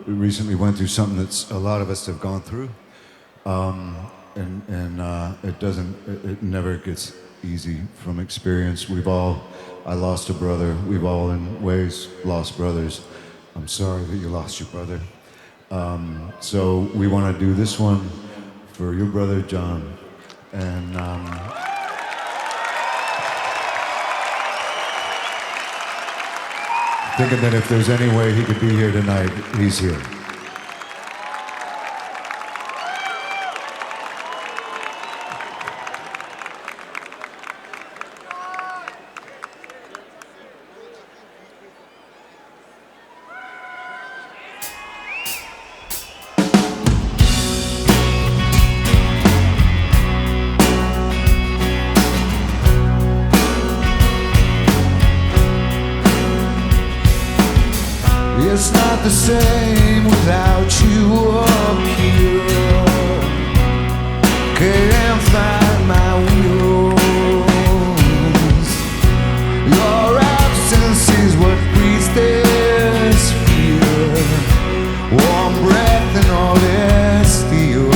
[SPEAKER 2] recently went through something that a lot of us have gone through. And it never gets easy from experience. I lost a brother. We've all in ways lost brothers. I'm sorry that you lost your brother. So we want to do this one for your brother John. And thinking that if there's any way he could be here tonight, he's here. It's not the same without you up here. Can't find my wheels. Your absence is what breeds this fear. Warm breath and all this steals.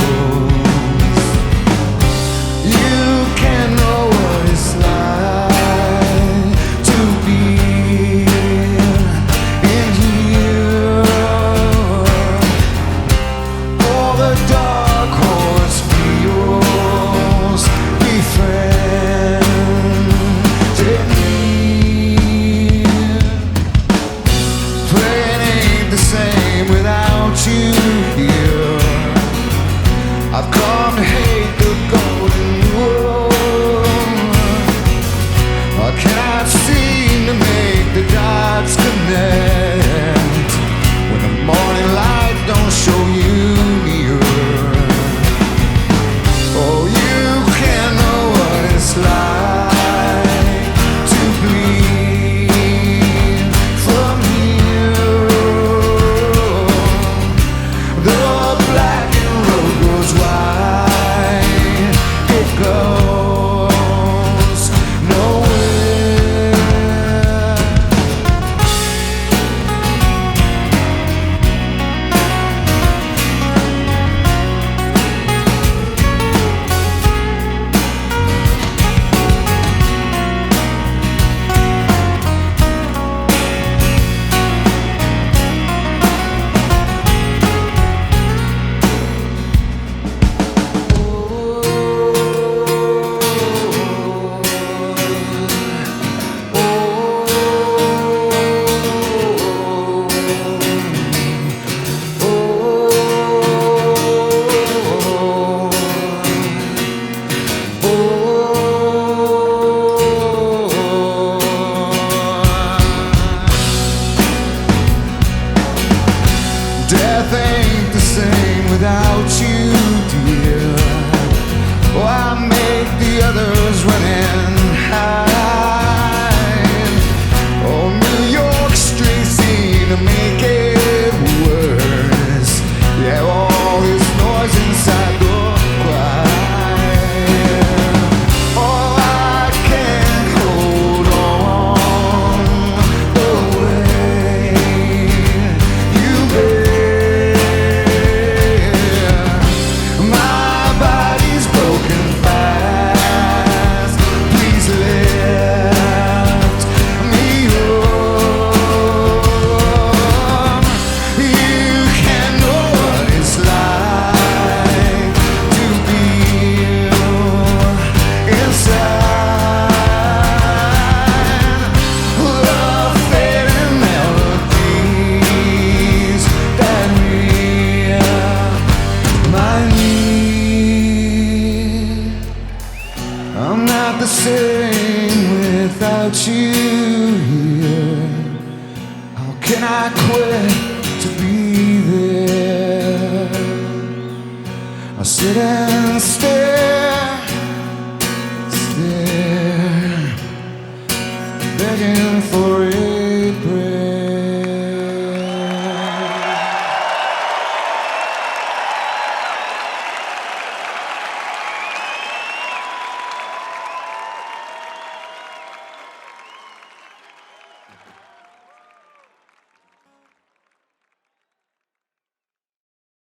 [SPEAKER 2] You can know what it's like to be in here. All the dark horse feels befriended me. Playing ain't the same without you here. I've come to hate the golden rule. I cannot seem to make the dots connect when the morning light don't show you nearer. Oh, you can know what it's like to bleed from here. The blackened road goes wide, it goes nowhere. Death ain't the same without you, dear. Oh, I make the others run and hide. Oh, New York streets seem to make it worse. Yeah, all this noise inside the quiet. Oh, I can't hold on the way you bear. My body's broken fast. Please lift me up. You can know what it's like to be inside the fading melodies that remind me I'm not the same without you here. How can I quit to be there? I sit and stare, begging for it.